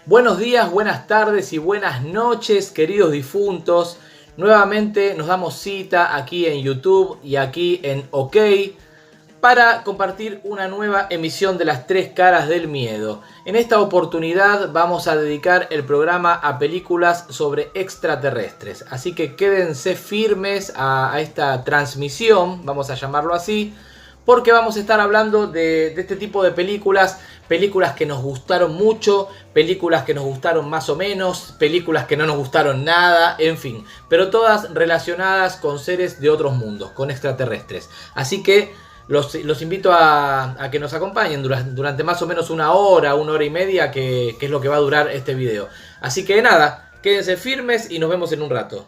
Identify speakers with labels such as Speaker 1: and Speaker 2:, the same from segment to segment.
Speaker 1: Buenos días, buenas tardes y buenas noches, queridos difuntos. Nuevamente nos damos cita aquí en YouTube y aquí en OK para compartir una nueva emisión de las tres caras del miedo. En esta oportunidad vamos a dedicar el programa a películas sobre extraterrestres. Así que quédense firmes a esta transmisión, vamos a llamarlo así, porque vamos a estar hablando de este tipo de películas, películas que nos gustaron mucho, películas que nos gustaron más o menos, películas que no nos gustaron nada, en fin, pero todas relacionadas con seres de otros mundos, con extraterrestres. Así que los invito a que nos acompañen durante más o menos una hora y media, que es lo que va a durar este video. Así que nada, quédense firmes y nos vemos en un rato.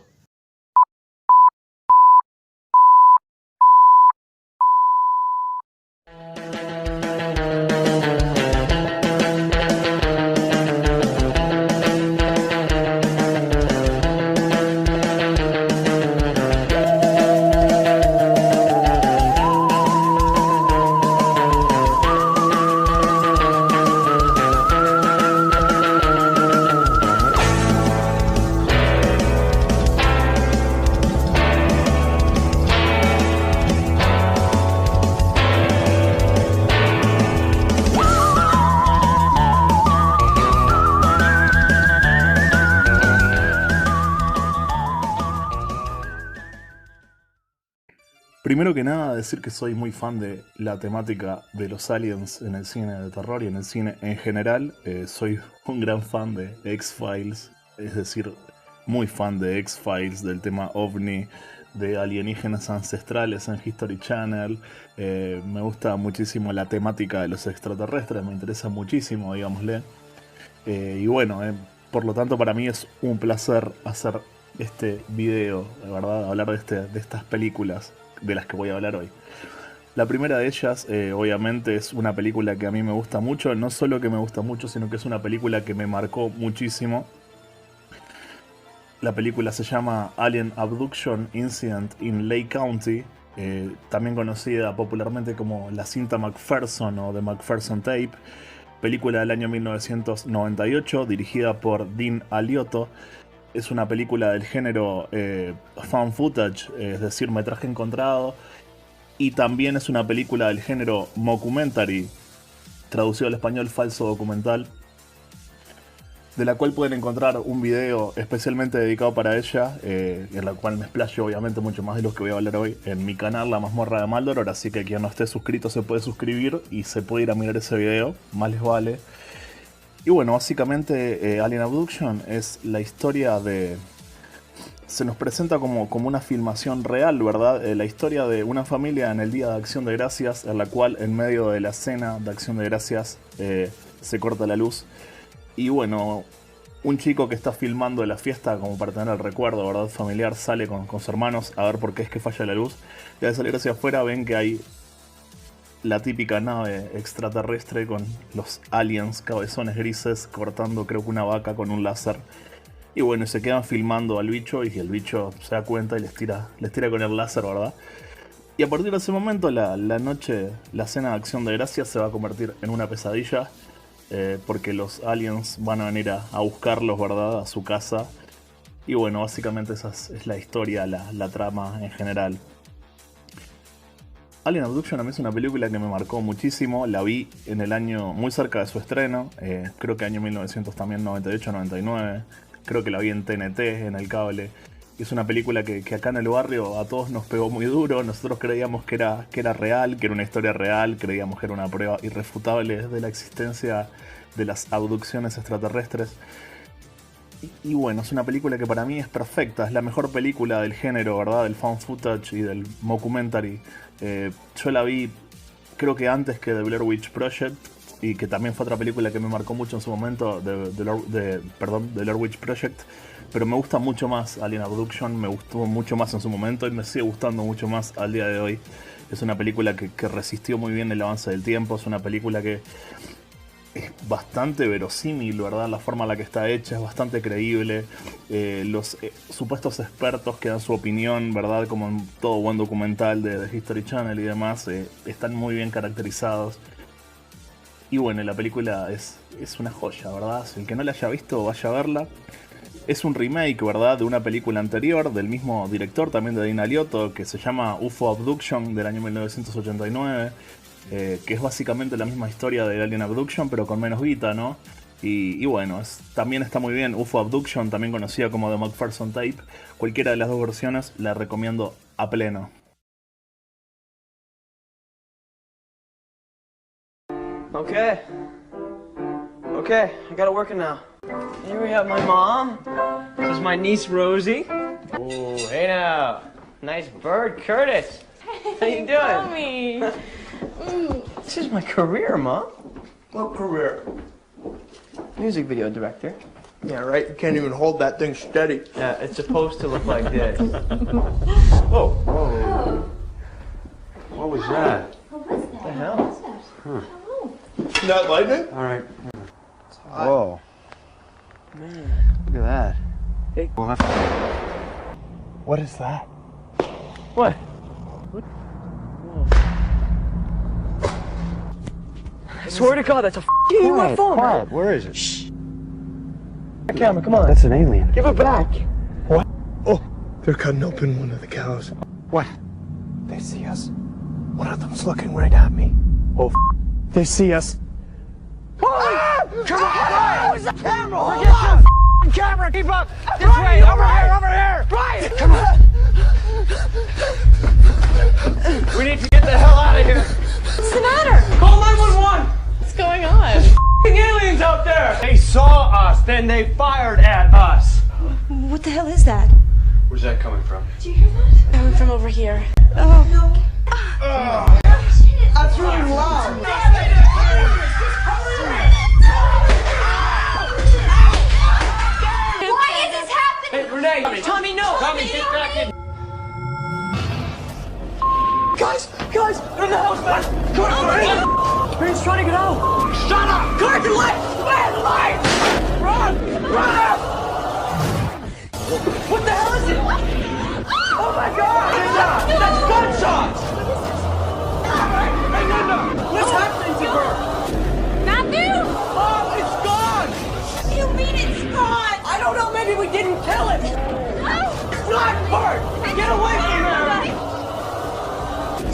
Speaker 2: Primero que nada, decir que soy muy fan de la temática de los aliens en el cine de terror y en el cine en general. Soy un gran fan de X-Files, es decir, muy fan de X-Files, del tema OVNI, de alienígenas ancestrales en History Channel. Me gusta muchísimo la temática de los extraterrestres, me interesa muchísimo, digámosle. Y bueno, por lo tanto para mí es un placer hacer este video, de verdad, hablar de estas películas de las que voy a hablar hoy. La primera de ellas, obviamente, es una película que a mí me gusta mucho, no solo que me gusta mucho, sino que es una película que me marcó muchísimo. La película se llama Alien Abduction Incident in Lake County, también conocida popularmente como la cinta McPherson o The McPherson Tape, película del año 1998, dirigida por Dean Aliotto. Es una película del género found footage, es decir, metraje encontrado, y también es una película del género mockumentary, traducido al español falso documental, de la cual pueden encontrar un video especialmente dedicado para ella, en la cual me explayo obviamente mucho más de lo que voy a hablar hoy en mi canal, La Mazmorra de Maldoror, así que quien no esté suscrito se puede suscribir y se puede ir a mirar ese video, más les vale. Y bueno, básicamente Alien Abduction es la historia de... Se nos presenta como una filmación real, ¿verdad? La historia de una familia en el Día de Acción de Gracias, en la cual en medio de la cena de Acción de Gracias se corta la luz. Y bueno, un chico que está filmando la fiesta como para tener el recuerdo, ¿verdad? Familiar, sale con sus hermanos a ver por qué es que falla la luz. Y al salir hacia afuera ven que hay la típica nave extraterrestre con los aliens cabezones grises cortando creo que una vaca con un láser. Y bueno, se quedan filmando al bicho y el bicho se da cuenta y les tira con el láser, ¿verdad? Y a partir de ese momento la noche, la cena de Acción de Gracias se va a convertir en una pesadilla, porque los aliens van a venir a buscarlos, ¿verdad? A su casa. Y bueno, básicamente esa es la historia, la trama en general. Alien Abduction a mí es una película que me marcó muchísimo, la vi en el año muy cerca de su estreno, creo que año 1998-99, creo que la vi en TNT, en el cable. Es una película que acá en el barrio a todos nos pegó muy duro, nosotros creíamos que era real, que era una historia real, creíamos que era una prueba irrefutable de la existencia de las abducciones extraterrestres. Y bueno, es una película que para mí es perfecta, es la mejor película del género, ¿verdad? Del found footage y del mockumentary. Yo la vi creo que antes que The Blair Witch Project, y que también fue otra película que me marcó mucho en su momento, The Blair Witch Project, pero me gusta mucho más Alien Abduction, me gustó mucho más en su momento y me sigue gustando mucho más al día de hoy. Es una película que resistió muy bien el avance del tiempo, es una película que es bastante verosímil, ¿verdad? La forma en la que está hecha es bastante creíble. Los supuestos expertos que dan su opinión, ¿verdad? Como en todo buen documental de History Channel y demás, están muy bien caracterizados. Y bueno, la película es una joya, ¿verdad? Si el que no la haya visto, vaya a verla. Es un remake, ¿verdad? De una película anterior, del mismo director, también de Dina Lioto, que se llama UFO Abduction, del año 1989. Que es básicamente la misma historia de Alien Abduction, pero con menos guita, ¿no? Y bueno, también está muy bien. UFO Abduction, también conocida como The McPherson Tape. Cualquiera de las dos versiones la recomiendo a pleno.
Speaker 3: Okay, I gotta work it now. Here we have my mom. This is my niece Rosie. Ooh, hey now. Nice bird, Curtis. How you doing?
Speaker 4: Mommy.
Speaker 3: This is my career, Mom.
Speaker 5: What career?
Speaker 3: Music video director.
Speaker 5: Yeah, right? You can't even hold that thing steady.
Speaker 3: Yeah, it's supposed to look like this.
Speaker 5: Whoa, whoa. What was that?
Speaker 3: What the hell?
Speaker 5: Isn't that lightning?
Speaker 6: All right. Whoa.
Speaker 3: Man.
Speaker 6: Look at that.
Speaker 3: Hey.
Speaker 6: What is that?
Speaker 3: What? I swear to God, that's a f***ing UFO, man.
Speaker 6: Where is it? Shh.
Speaker 3: Camera, come on.
Speaker 6: That's an alien.
Speaker 3: Give it back.
Speaker 5: What? Oh, they're cutting open one of the cows.
Speaker 6: What?
Speaker 5: They see us. One of them's looking right at me. Oh, they see us.
Speaker 3: Ah! Come on! Where's the camera? Hold on! The camera! Keep up! This way! Over here! Over here! Brian! Come on! We need to get the hell out of here!
Speaker 4: What's the matter?
Speaker 3: Call 911!
Speaker 4: What's going on?
Speaker 3: F***ing aliens out there! They saw us, then they fired at us!
Speaker 4: What the hell is that?
Speaker 5: Where's that coming from?
Speaker 4: Do you hear that? Coming from over here. Oh. No.
Speaker 5: That's really loud.
Speaker 4: Why is this happening?
Speaker 3: Hey, Renee! Tommy, no! Tommy, get back in! Guys! They're in the house, man! Kurt, Barry's trying to get out! Shut up! Kurt, the light! Man, the light! Run! What the hell is it? Oh my God! That's gunshots! Hey, Linda! What's happening to her?
Speaker 4: Matthew!
Speaker 3: Mom, it's gone!
Speaker 4: What do you mean it's gone?
Speaker 3: I don't know, maybe we didn't kill it!
Speaker 4: No!
Speaker 3: It's not Kurt! Get away from her!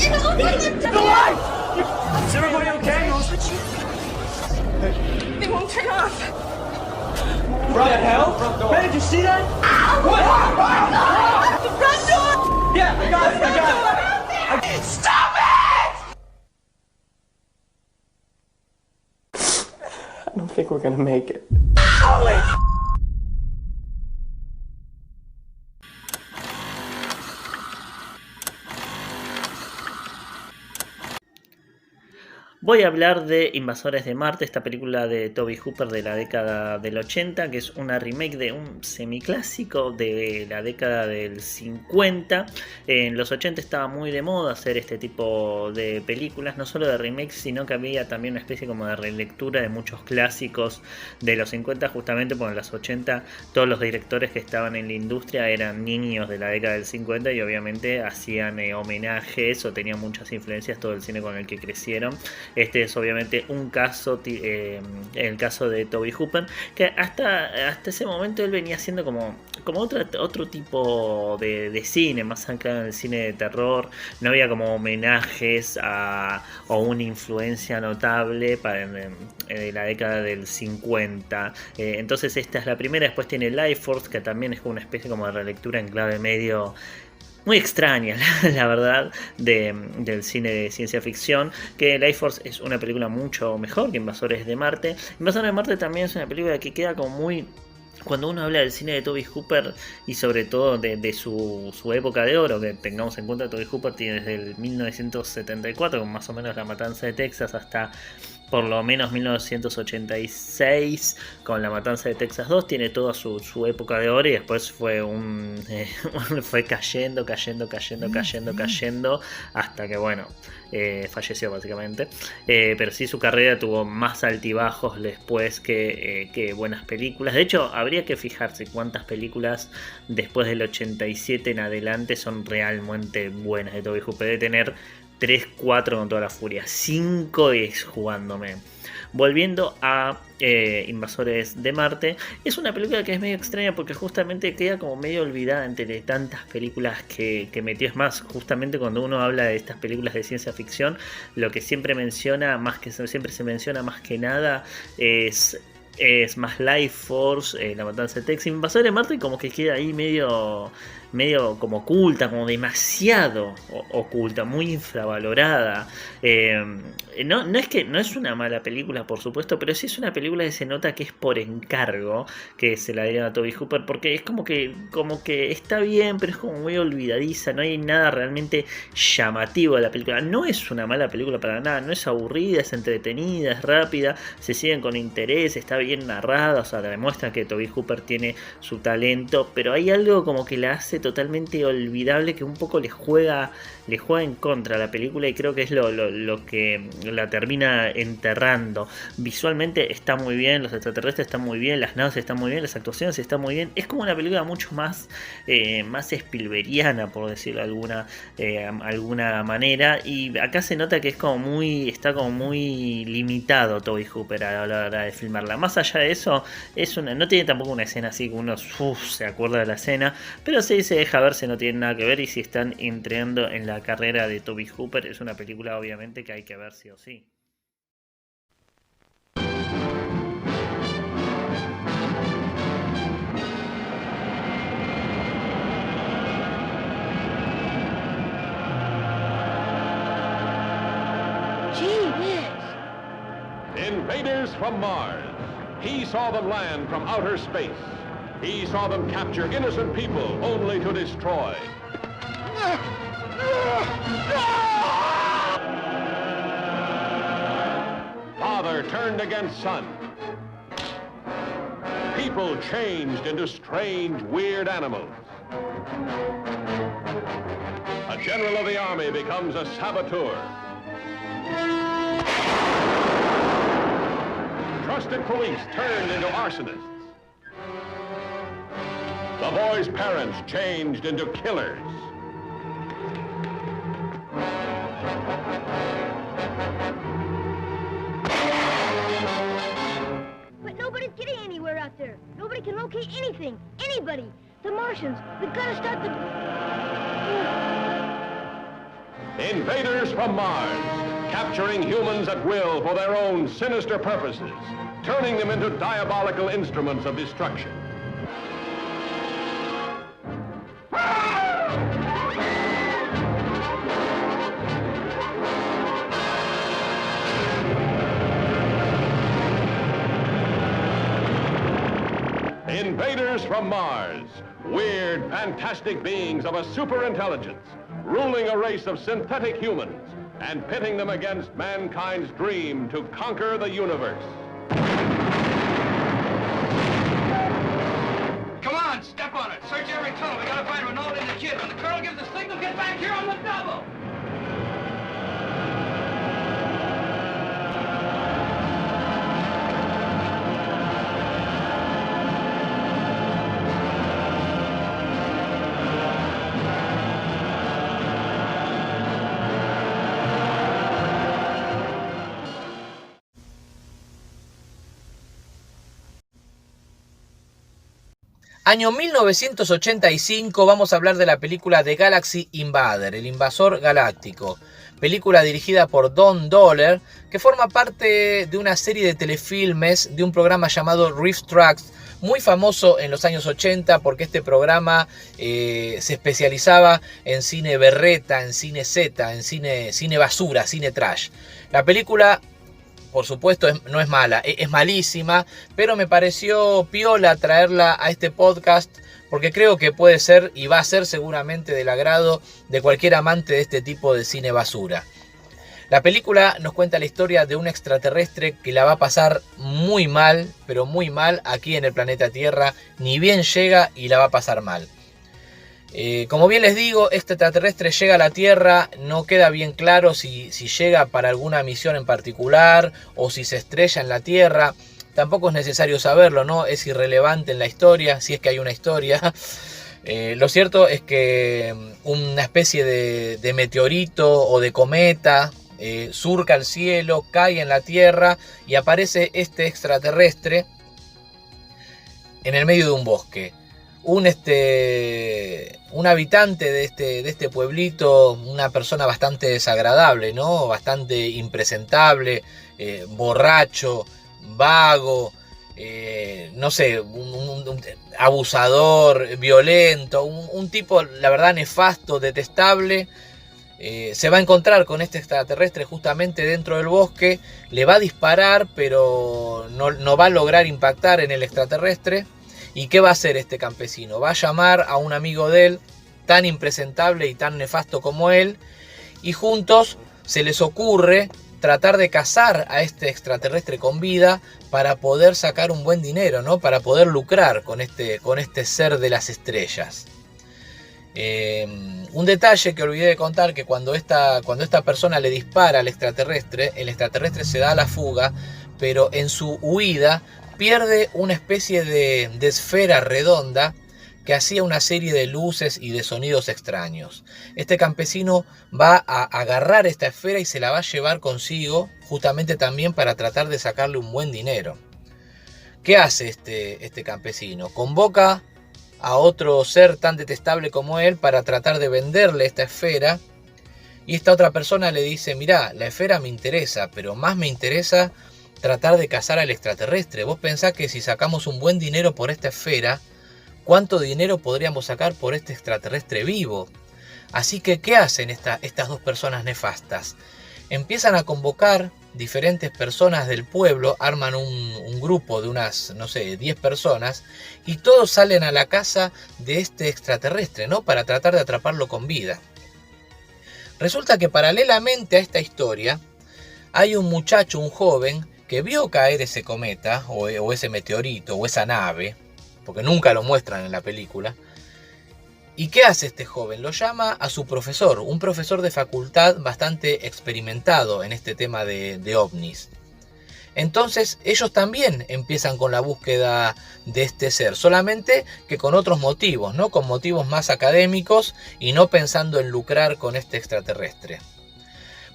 Speaker 4: It looks like
Speaker 3: The light! Is everybody okay?
Speaker 4: They won't turn off.
Speaker 3: What the hell? Man, did you see that? What?
Speaker 4: The front door!
Speaker 3: Yeah, I got it.
Speaker 4: Stop it!
Speaker 3: I don't think we're gonna make it.
Speaker 7: Voy a hablar de Invasores de Marte, esta película de Tobe Hooper de la década del 80, que es una remake de un semiclásico de la década del 50. En los 80 estaba muy de moda hacer este tipo de películas, no solo de remakes, sino que había también una especie como de relectura de muchos clásicos de los 50, justamente porque en los 80 todos los directores que estaban en la industria eran niños de la década del 50 y obviamente hacían homenajes o tenían muchas influencias todo el cine con el que crecieron. Este es obviamente un caso, el caso de Tobe Hooper, que hasta ese momento él venía haciendo como otro tipo de cine, más anclado en el cine de terror. No había como homenajes o una influencia notable de la década del 50. Entonces esta es la primera. Después tiene Life Force, que también es como una especie como de relectura en clave medio muy extraña, la verdad, del cine de ciencia ficción. Que Life Force es una película mucho mejor que Invasores de Marte. Invasores de Marte también es una película que queda como muy... Cuando uno habla del cine de Tobe Hooper y sobre todo de su época de oro, que tengamos en cuenta que Tobe Hooper tiene desde el 1974, con más o menos La Matanza de Texas, hasta por lo menos 1986 con La Matanza de Texas 2, tiene toda su época de oro y después fue fue cayendo hasta que bueno, falleció básicamente. Pero sí, su carrera tuvo más altibajos después que buenas películas. De hecho, habría que fijarse cuántas películas después del 87 en adelante son realmente buenas de Tobe Hooper. Debe tener 3, 4 con toda la furia, 5 es jugándome. Volviendo a Invasores de Marte, es una película que es medio extraña porque justamente queda como medio olvidada entre tantas películas que metió. Es más, justamente cuando uno habla de estas películas de ciencia ficción, lo que siempre se menciona más que nada es más Life Force, La Matanza de Texas. Invasores de Marte como que queda ahí medio como oculta, como demasiado oculta, muy infravalorada. No es una mala película, por supuesto, pero sí es una película que se nota que es por encargo que se la dieron a Tobe Hooper, porque es como que está bien, pero es como muy olvidadiza, no hay nada realmente llamativo de la película. No es una mala película para nada, no es aburrida, es entretenida, es rápida, se siguen con interés, está bien narrada, o sea, demuestra que Tobe Hooper tiene su talento, pero hay algo como que la hace totalmente olvidable, que un poco le juega en contra a la película, y creo que es lo que la termina enterrando. Visualmente está muy bien, los extraterrestres están muy bien, las naves están muy bien, las actuaciones están muy bien. Es como una película mucho más Spielbergiana, por decirlo de alguna manera, y acá se nota que está como muy limitado Tobe Hooper a la hora de filmarla. Más allá de eso, no tiene tampoco una escena así que uno se acuerda de la escena, pero sí se deja ver, no tiene nada que ver, y si están entrando en la carrera de Tobe Hooper, es una película obviamente que hay que ver sí o sí.
Speaker 4: Gee whiz.
Speaker 8: Invaders from Mars. He saw them land from outer space. He saw them capture innocent people only to destroy. Father turned against son. People changed into strange, weird animals. A general of the army becomes a saboteur. Trusted police turned into arsonists. The boy's parents changed into killers.
Speaker 9: But nobody's getting anywhere out there. Nobody can locate anything. Anybody. The Martians. We've got to start the...
Speaker 8: Invaders from Mars, capturing humans at will for their own sinister purposes, turning them into diabolical instruments of destruction. Invaders from Mars, weird, fantastic beings of a superintelligence, ruling a race of synthetic humans and pitting them against mankind's dream to conquer the universe.
Speaker 10: Come on, step on it. Search every tunnel. We gotta find Ronaldo and the kid. When the colonel gives the signal, get back here on the double.
Speaker 1: Año 1985, vamos a hablar de la película The Galaxy Invader, el invasor galáctico. Película dirigida por Don Doller, que forma parte de una serie de telefilmes de un programa llamado Riff Tracks, muy famoso en los años 80 porque este programa se especializaba en cine berreta, en cine Z, en cine basura, cine trash. La película, por supuesto, no es mala, es malísima, pero me pareció piola traerla a este podcast porque creo que puede ser y va a ser seguramente del agrado de cualquier amante de este tipo de cine basura. La película nos cuenta la historia de un extraterrestre que la va a pasar muy mal, pero muy mal aquí en el planeta Tierra, ni bien llega y la va a pasar mal. Como bien les digo, este extraterrestre llega a la Tierra, no queda bien claro si llega para alguna misión en particular o si se estrella en la Tierra. Tampoco es necesario saberlo, ¿no? Es irrelevante en la historia, si es que hay una historia. Lo cierto es que una especie de meteorito o de cometa surca el cielo, cae en la tierra y aparece este extraterrestre en el medio de un bosque. Un habitante de este pueblito, una persona bastante desagradable, ¿no? Bastante impresentable, borracho, vago, no sé, un abusador, violento, un tipo, la verdad, nefasto, detestable. Se va a encontrar con este extraterrestre justamente dentro del bosque, le va a disparar, pero no va a lograr impactar en el extraterrestre. ¿Y qué va a hacer este campesino? Va a llamar a un amigo de él, tan impresentable y tan nefasto como él, y juntos se les ocurre tratar de cazar a este extraterrestre con vida para poder sacar un buen dinero, ¿no? Para poder lucrar con este ser de las estrellas. Un detalle que olvidé de contar, que cuando esta persona le dispara al extraterrestre, el extraterrestre se da a la fuga, pero en su huida pierde una especie de esfera redonda que hacía una serie de luces y de sonidos extraños. Este campesino va a agarrar esta esfera y se la va a llevar consigo, justamente también para tratar de sacarle un buen dinero. ¿Qué hace este campesino? Convoca a otro ser tan detestable como él para tratar de venderle esta esfera, y esta otra persona le dice: mirá, la esfera me interesa, pero más me interesa tratar de cazar al extraterrestre. Vos pensás que si sacamos un buen dinero por esta esfera, ¿cuánto dinero podríamos sacar por este extraterrestre vivo? Así que, ¿qué hacen estas dos personas nefastas? Empiezan a convocar diferentes personas del pueblo, arman un grupo de unas, no sé, 10 personas, y todos salen a la casa de este extraterrestre, ¿no? Para tratar de atraparlo con vida. Resulta que paralelamente a esta historia, hay un muchacho, un joven, que vio caer ese cometa, o ese meteorito, o esa nave, porque nunca lo muestran en la película. ¿Y qué hace este joven? Lo llama a su profesor, un profesor de facultad bastante experimentado en este tema de ovnis. Entonces ellos también empiezan con la búsqueda de este ser, solamente que con otros motivos, ¿no? Con motivos más académicos y no pensando en lucrar con este extraterrestre.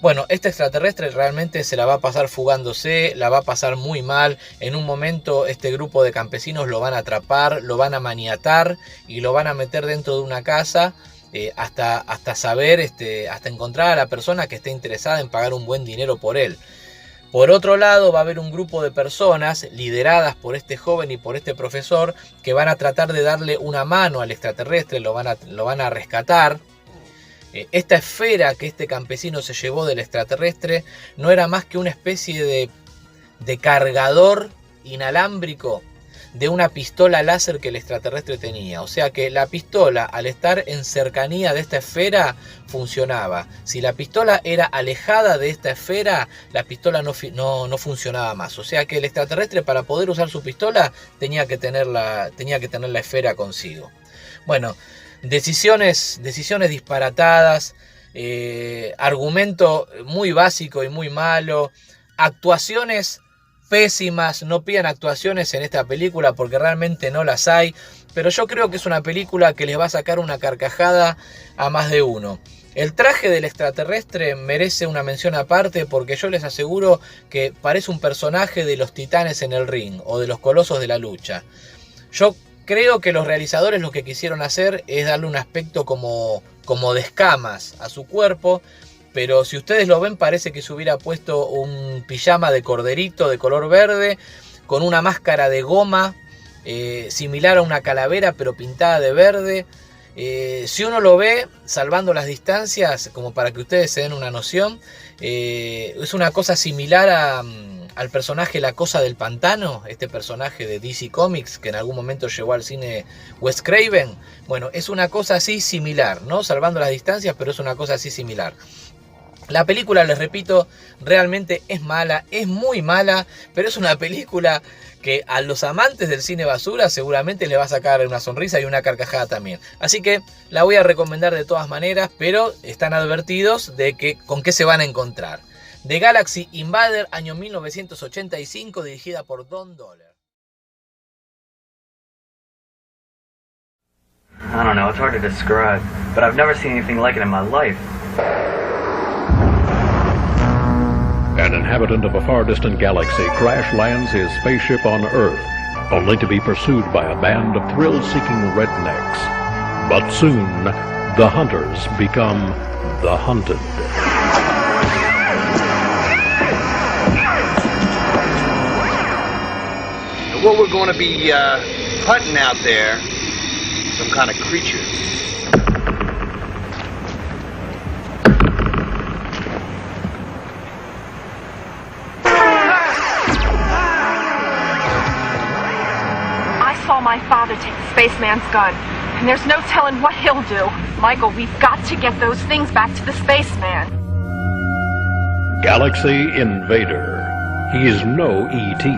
Speaker 1: Bueno, este extraterrestre realmente se la va a pasar fugándose, la va a pasar muy mal. En un momento este grupo de campesinos lo van a atrapar, lo van a maniatar y lo van a meter dentro de una casa hasta saber, hasta encontrar a la persona que esté interesada en pagar un buen dinero por él. Por otro lado, va a haber un grupo de personas lideradas por este joven y por este profesor que van a tratar de darle una mano al extraterrestre, lo van a rescatar. Esta esfera que este campesino se llevó del extraterrestre no era más que una especie de cargador inalámbrico de una pistola láser que el extraterrestre tenía. O sea que la pistola, al estar en cercanía de esta esfera, funcionaba. Si la pistola era alejada de esta esfera, la pistola no funcionaba más. O sea que el extraterrestre, para poder usar su pistola, tenía que tener la esfera consigo. Bueno, decisiones disparatadas, argumento muy básico y muy malo, actuaciones pésimas. No pidan actuaciones en esta película porque realmente no las hay, pero yo creo que es una película que les va a sacar una carcajada a más de uno. El traje del extraterrestre merece una mención aparte, porque yo les aseguro que parece un personaje de los Titanes en el ring o de los Colosos de la Lucha. Yo creo que los realizadores lo que quisieron hacer es darle un aspecto como de escamas a su cuerpo, pero si ustedes lo ven parece que se hubiera puesto un pijama de corderito de color verde con una máscara de goma similar a una calavera pero pintada de verde. Si uno lo ve, salvando las distancias, como para que ustedes se den una noción, es una cosa similar al personaje La Cosa del Pantano, este personaje de DC Comics que en algún momento llevó al cine Wes Craven. Bueno, es una cosa así similar, ¿no? Salvando las distancias, pero es una cosa así similar. La película, les repito, realmente es mala, es muy mala, pero es una película que a los amantes del cine basura seguramente les va a sacar una sonrisa y una carcajada también. Así que la voy a recomendar de todas maneras, pero están advertidos de que con qué se van a encontrar. The Galaxy Invader, año 1985, dirigida por Don Doller.
Speaker 11: I don't know, it's hard to describe, but I've never seen anything like it in my life.
Speaker 8: An inhabitant of a far distant galaxy crash lands his spaceship on Earth, only to be pursued by a band of thrill-seeking rednecks. But soon, the hunters become the hunted.
Speaker 11: What we're going to be hunting out there, some kind of creature.
Speaker 12: I saw my father take the spaceman's gun, and there's no telling what he'll do. Michael, we've got to get those things back to the spaceman.
Speaker 8: Galaxy Invader. He's no E.T.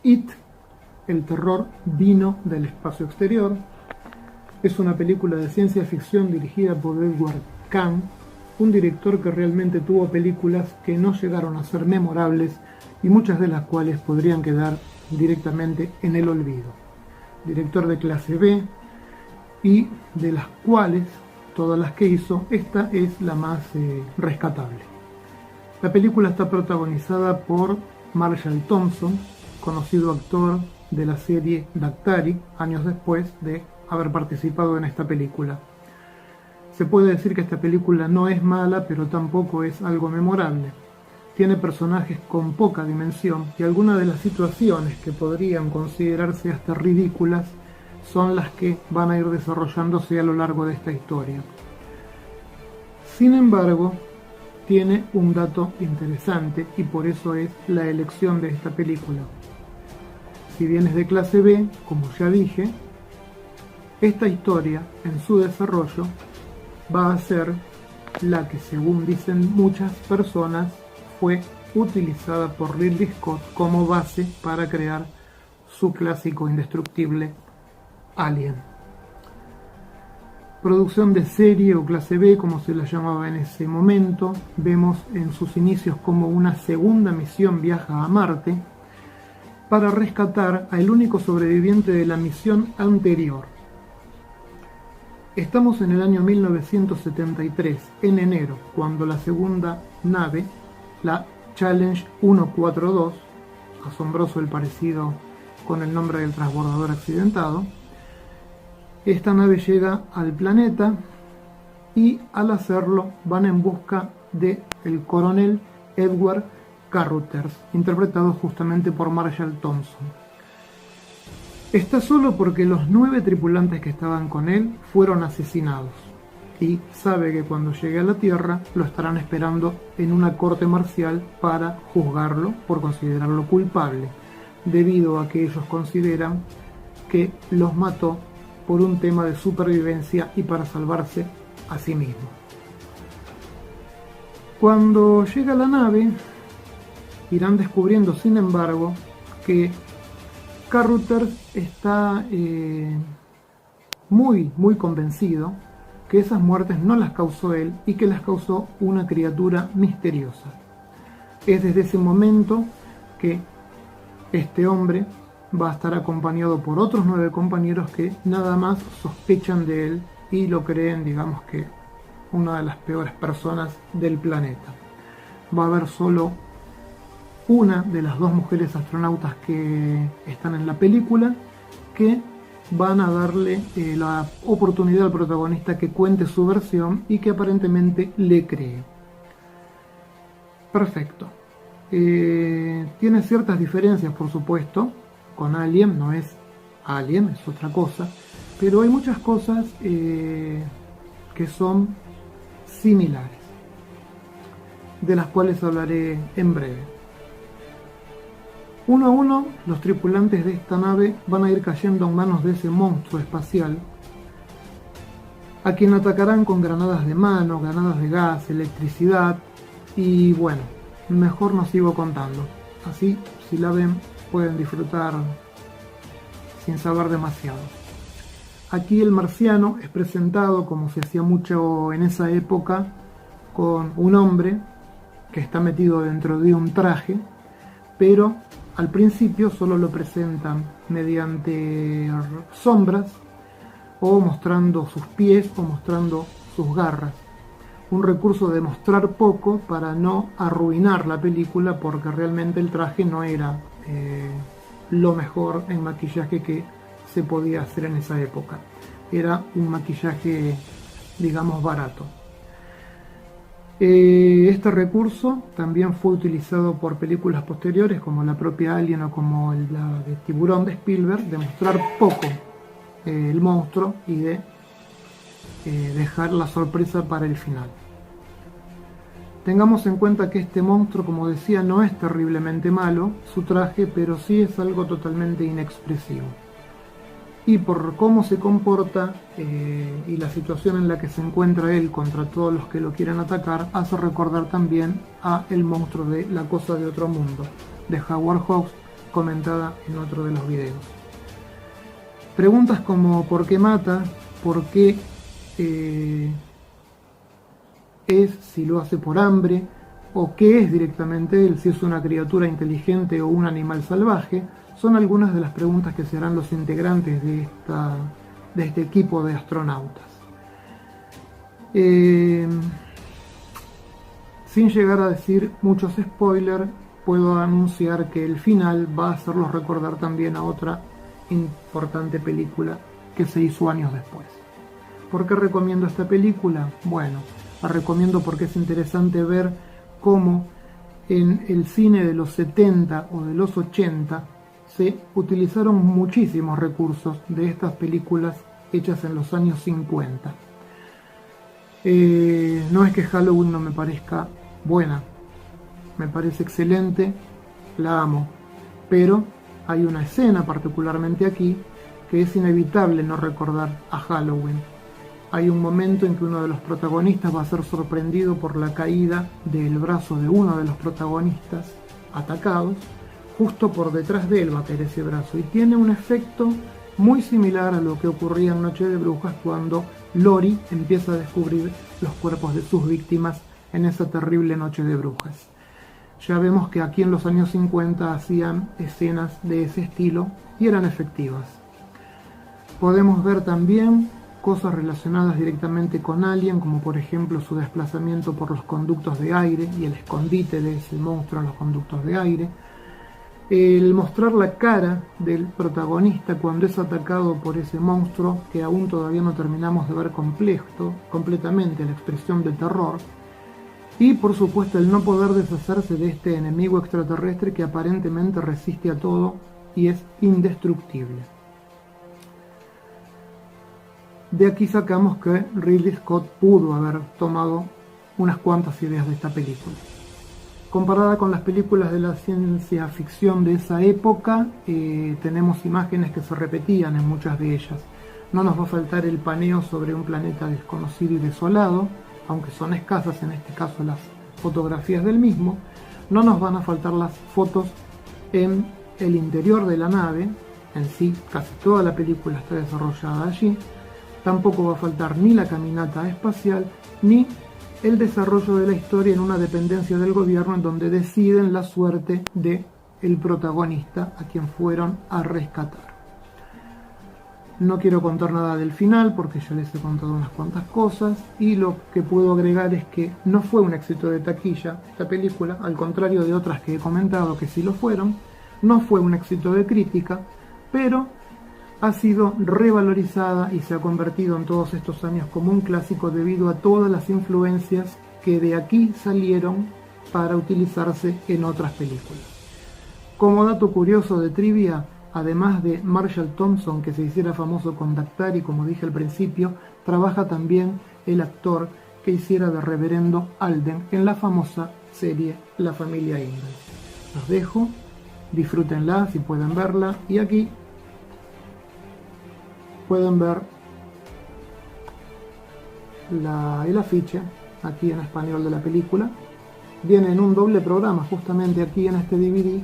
Speaker 13: It, el terror vino del espacio exterior, es una película de ciencia ficción dirigida por Edward Kahn, un director que realmente tuvo películas que no llegaron a ser memorables y muchas de las cuales podrían quedar directamente en el olvido. Director de clase B y de las cuales, todas las que hizo, esta es la más rescatable. La película está protagonizada por Marshall Thompson, conocido actor de la serie Daktari, años después de haber participado en esta película. Se puede decir que esta película no es mala, pero tampoco es algo memorable. Tiene personajes con poca dimensión y algunas de las situaciones que podrían considerarse hasta ridículas son las que van a ir desarrollándose a lo largo de esta historia. Sin embargo, tiene un dato interesante y por eso es la elección de esta película. Si bien es de clase B, como ya dije, esta historia en su desarrollo va a ser la que, según dicen muchas personas, fue utilizada por Ridley Scott como base para crear su clásico indestructible Alien. Producción de serie o clase B, como se la llamaba en ese momento, vemos en sus inicios como una segunda misión viaja a Marte para rescatar al único sobreviviente de la misión anterior. Estamos en el año 1973, en enero, cuando la segunda nave, la Challenge 142, asombroso el parecido con el nombre del transbordador accidentado, esta nave llega al planeta y al hacerlo van en busca del coronel Edward Carruthers, interpretado justamente por Marshall Thompson. Está solo porque los 9 tripulantes que estaban con él fueron asesinados y sabe que cuando llegue a la Tierra lo estarán esperando en una corte marcial para juzgarlo por considerarlo culpable, debido a que ellos consideran que los mató por un tema de supervivencia y para salvarse a sí mismo. Cuando llega la nave, irán descubriendo, sin embargo, que Carruthers está muy convencido que esas muertes no las causó él y que las causó una criatura misteriosa. Es desde ese momento que este hombre va a estar acompañado por otros 9 compañeros que nada más sospechan de él y lo creen, digamos, que una de las peores personas del planeta. Va a haber solo una de las 2 mujeres astronautas que están en la película que van a darle la oportunidad al protagonista que cuente su versión y que aparentemente le cree. Perfecto. Tiene ciertas diferencias, por supuesto, con Alien. No es Alien, es otra cosa, pero hay muchas cosas que son similares, de las cuales hablaré en breve. Uno a uno, los tripulantes de esta nave van a ir cayendo en manos de ese monstruo espacial, a quien atacarán con granadas de mano, granadas de gas, electricidad, y bueno, mejor no sigo contando. Así, si la ven, pueden disfrutar sin saber demasiado. Aquí el marciano es presentado, como se hacía mucho en esa época, con un hombre que está metido dentro de un traje, pero al principio solo lo presentan mediante sombras o mostrando sus pies o mostrando sus garras. Un recurso de mostrar poco para no arruinar la película, porque realmente el traje no era lo mejor en maquillaje que se podía hacer en esa época. Era un maquillaje, digamos, barato. Este recurso también fue utilizado por películas posteriores como la propia Alien o como la de Tiburón de Spielberg, de mostrar poco el monstruo y de dejar la sorpresa para el final. Tengamos en cuenta que este monstruo, como decía, no es terriblemente malo, su traje, pero sí es algo totalmente inexpresivo. Y por cómo se comporta y la situación en la que se encuentra él contra todos los que lo quieren atacar, hace recordar también a el monstruo de La cosa de otro mundo, de Howard Hawks, comentada en otro de los videos. Preguntas como ¿por qué mata? ¿Por qué si lo hace por hambre? ¿O qué es directamente él? Si es una criatura inteligente o un animal salvaje. Son algunas de las preguntas que se harán los integrantes de este equipo de astronautas. Sin llegar a decir muchos spoilers, puedo anunciar que el final va a hacerlos recordar también a otra importante película que se hizo años después. ¿Por qué recomiendo esta película? Bueno, la recomiendo porque es interesante ver cómo en el cine de los 70 o de los 80 se utilizaron muchísimos recursos de estas películas hechas en los años 50. No es que Halloween no me parezca buena, me parece excelente, la amo, pero hay una escena particularmente aquí que es inevitable no recordar a Halloween. Hay un momento en que uno de los protagonistas va a ser sorprendido por la caída del brazo de uno de los protagonistas atacados. Justo por detrás de él va a caer ese brazo y tiene un efecto muy similar a lo que ocurría en Noche de Brujas cuando Lori empieza a descubrir los cuerpos de sus víctimas en esa terrible Noche de Brujas. Ya vemos que aquí en los años 50 hacían escenas de ese estilo y eran efectivas. Podemos ver también cosas relacionadas directamente con Alien, como por ejemplo su desplazamiento por los conductos de aire y el escondite de ese monstruo en los conductos de aire. El mostrar la cara del protagonista cuando es atacado por ese monstruo, que aún todavía no terminamos de ver completamente la expresión de terror. Y por supuesto el no poder deshacerse de este enemigo extraterrestre que aparentemente resiste a todo y es indestructible. De aquí sacamos que Ridley Scott pudo haber tomado unas cuantas ideas de esta película. Comparada con las películas de la ciencia ficción de esa época, tenemos imágenes que se repetían en muchas de ellas. No nos va a faltar el paneo sobre un planeta desconocido y desolado, aunque son escasas en este caso las fotografías del mismo. No nos van a faltar las fotos en el interior de la nave, en sí casi toda la película está desarrollada allí. Tampoco va a faltar ni la caminata espacial, ni el desarrollo de la historia en una dependencia del gobierno en donde deciden la suerte del protagonista a quien fueron a rescatar. No quiero contar nada del final porque ya les he contado unas cuantas cosas, y lo que puedo agregar es que no fue un éxito de taquilla esta película, al contrario de otras que he comentado que sí lo fueron. No fue un éxito de crítica, pero ha sido revalorizada y se ha convertido en todos estos años como un clásico debido a todas las influencias que de aquí salieron para utilizarse en otras películas. Como dato curioso de trivia, además de Marshall Thompson, que se hiciera famoso con Daktari, como dije al principio, trabaja también el actor que hiciera de Reverendo Alden en la famosa serie La Familia Ingalls. Los dejo, disfrútenla si pueden verla, y aquí pueden ver el afiche, aquí en español, de la película. Viene en un doble programa justamente aquí en este DVD,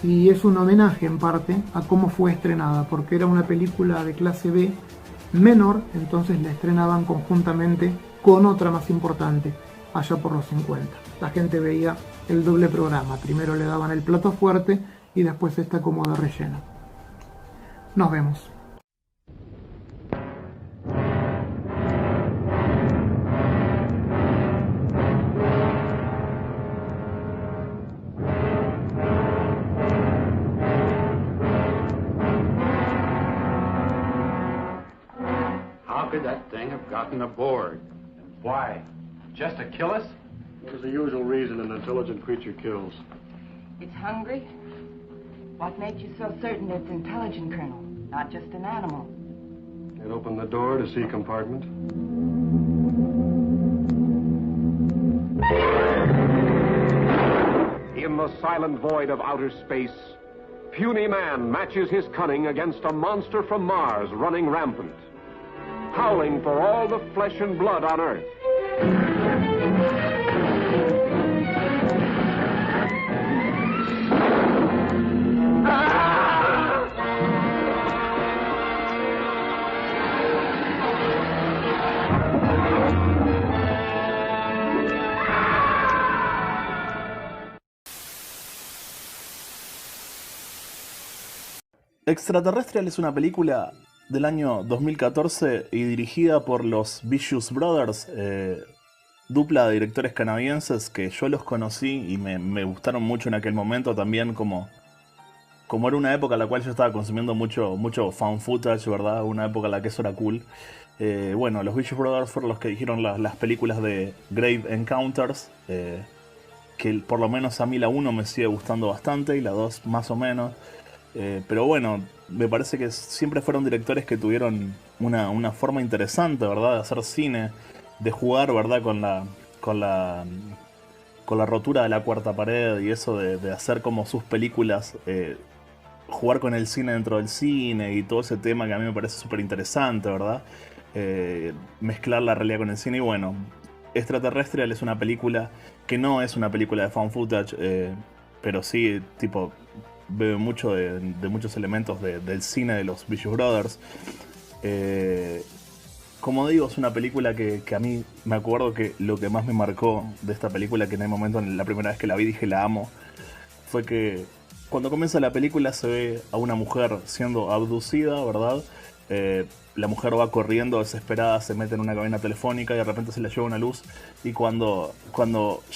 Speaker 13: y es un homenaje en parte a cómo fue estrenada, porque era una película de clase B menor, entonces la estrenaban conjuntamente con otra más importante allá por los 50. La gente veía el doble programa, primero le daban el plato fuerte y después está como de relleno. Nos vemos.
Speaker 14: How could that thing have gotten aboard?
Speaker 10: Why? Just to kill us?
Speaker 14: What is the usual reason an intelligent creature kills?
Speaker 15: It's hungry? What makes you so certain it's intelligent, Colonel? Not just an animal.
Speaker 14: It opened the door to C compartment.
Speaker 8: In the silent void of outer space, puny man matches his cunning against a monster from Mars running rampant, howling for all the flesh and blood on Earth.
Speaker 2: Extraterrestrial es una película del año 2014 y dirigida por los Vicious Brothers, dupla de directores canadienses que yo los conocí y me gustaron mucho en aquel momento también, como era una época en la cual yo estaba consumiendo mucho found footage, ¿verdad? Una época en la que eso era cool. Bueno, los Vicious Brothers fueron los que dirigieron las películas de Grave Encounters, que por lo menos a mí la 1 me sigue gustando bastante y la 2 más o menos. Pero bueno, me parece que siempre fueron directores que tuvieron una forma interesante, ¿verdad? De hacer cine, de jugar, ¿verdad? Con la rotura de la cuarta pared y eso de hacer como sus películas, jugar con el cine dentro del cine y todo ese tema que a mí me parece súper interesante, ¿verdad? Mezclar la realidad con el cine y bueno, Extraterrestrial es una película que no es una película de found footage, pero sí, tipo, bebe mucho de muchos elementos del cine de los Vicious Brothers. Como digo, es una película que a mí me acuerdo que lo que más me marcó de esta película, que en el momento, la primera vez que la vi dije la amo, fue que cuando comienza la película se ve a una mujer siendo abducida, ¿verdad? La mujer va corriendo desesperada, se mete en una cabina telefónica y de repente se le lleva una luz y cuando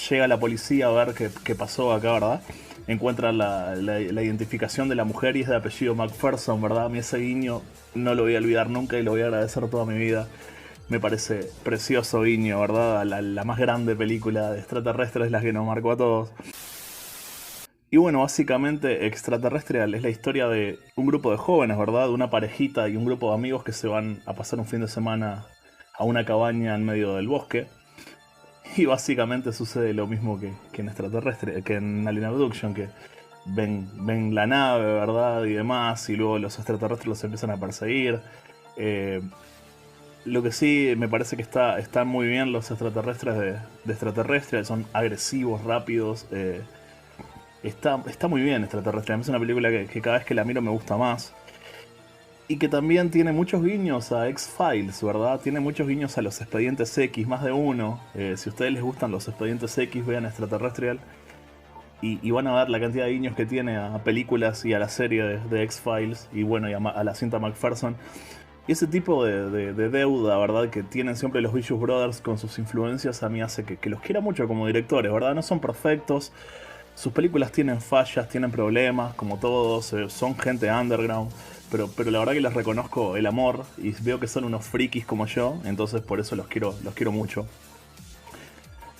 Speaker 2: llega la policía a ver qué pasó acá, ¿verdad? Encuentran la identificación de la mujer y es de apellido McPherson, ¿verdad? A mí ese guiño no lo voy a olvidar nunca y lo voy a agradecer toda mi vida. Me parece precioso guiño, ¿verdad? La más grande película de extraterrestres, la que nos marcó a todos. Y bueno, básicamente Extraterrestrial es la historia de un grupo de jóvenes, ¿verdad? De una parejita y un grupo de amigos que se van a pasar un fin de semana a una cabaña en medio del bosque. Y básicamente sucede lo mismo que en Extraterrestre, que en Alien Abduction, que ven la nave, ¿verdad? Y demás, y luego los extraterrestres los empiezan a perseguir. Lo que sí me parece que están muy bien los extraterrestres de Extraterrestre, son agresivos, rápidos. Está muy bien Extraterrestre, es una película que cada vez que la miro me gusta más. Y que también tiene muchos guiños a X-Files, ¿verdad? Tiene muchos guiños a los Expedientes X, más de uno. Si a ustedes les gustan los Expedientes X, vean Extraterrestrial. Y van a ver la cantidad de guiños que tiene a películas y a la serie de X-Files. Y bueno, y a la cinta McPherson. Y ese tipo de deuda, ¿verdad? Que tienen siempre los Vicious Brothers con sus influencias, a mí hace que los quiera mucho como directores, ¿verdad? No son perfectos. Sus películas tienen fallas, tienen problemas, como todos. Son gente underground. Pero la verdad que les reconozco el amor y veo que son unos frikis como yo, entonces por eso los quiero mucho.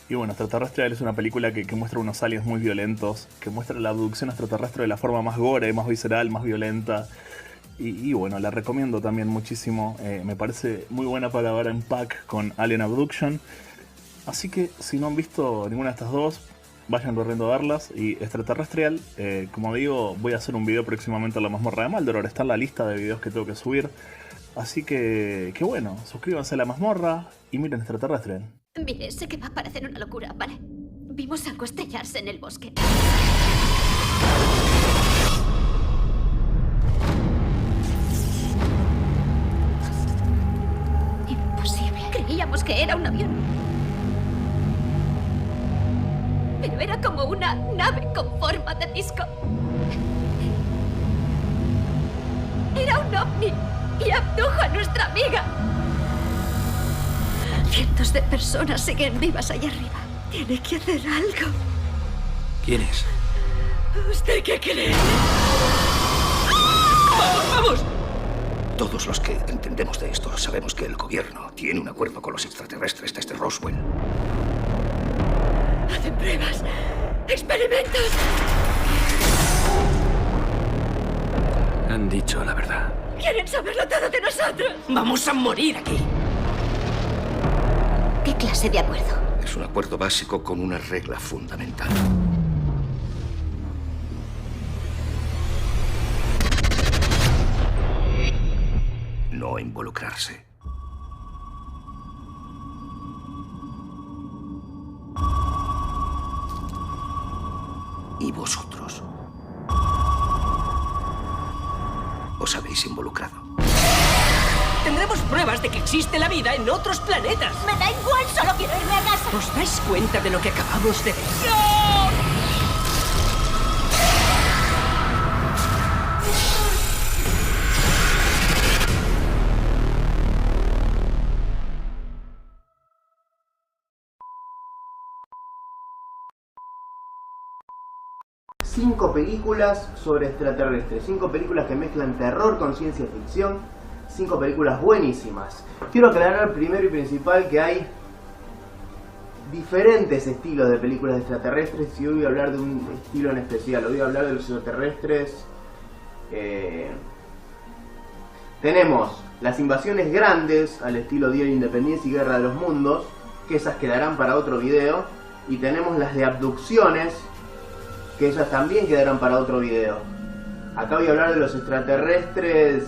Speaker 2: Y bueno, Extraterrestrial es una película que muestra unos aliens muy violentos, que muestra la abducción extraterrestre de la forma más gore, más visceral, más violenta. Y bueno, la recomiendo también muchísimo. Me parece muy buena para ver en pack con Alien Abduction. Así que si no han visto ninguna de estas dos, vayan corriendo a verlas. Y Extraterrestrial, como digo, voy a hacer un video próximamente a la mazmorra de Maldoror. Está en la lista de videos que tengo que subir. Así que bueno, suscríbanse a la mazmorra y miren Extraterrestrial.
Speaker 16: Mire, sé que va a parecer una locura, ¿vale? Vimos algo estrellarse en el bosque. Imposible. Creíamos que era un avión. Pero era como una nave con forma de disco. Era un ovni y abdujo a nuestra amiga. Cientos de personas siguen vivas allá arriba. Tiene que hacer algo.
Speaker 17: ¿Quién es?
Speaker 16: ¿Usted qué cree? ¡Vamos, vamos!
Speaker 17: Todos los que entendemos de esto sabemos que el gobierno tiene un acuerdo con los extraterrestres desde Roswell.
Speaker 16: Hacen pruebas, experimentos.
Speaker 17: Han dicho la verdad.
Speaker 16: Quieren saberlo todo de nosotros.
Speaker 17: ¡Vamos a morir aquí!
Speaker 16: ¿Qué clase de acuerdo?
Speaker 17: Es un acuerdo básico con una regla fundamental. No involucrarse. ¿Y vosotros? ¿Os habéis involucrado?
Speaker 18: Tendremos pruebas de que existe la vida en otros planetas.
Speaker 16: Me da igual, solo quiero irme a casa.
Speaker 18: ¿Os dais cuenta de lo que acabamos de ver?
Speaker 19: Cinco películas sobre extraterrestres, 5 películas que mezclan terror con ciencia ficción, 5 películas buenísimas. Quiero aclarar primero y principal que hay diferentes estilos de películas de extraterrestres y hoy voy a hablar de un estilo en especial. Hoy voy a hablar de los extraterrestres. Tenemos las invasiones grandes al estilo Día de la Independencia y Guerra de los Mundos, que esas quedarán para otro video, y tenemos las de abducciones, que esas también quedarán para otro video. Acá voy a hablar de los extraterrestres,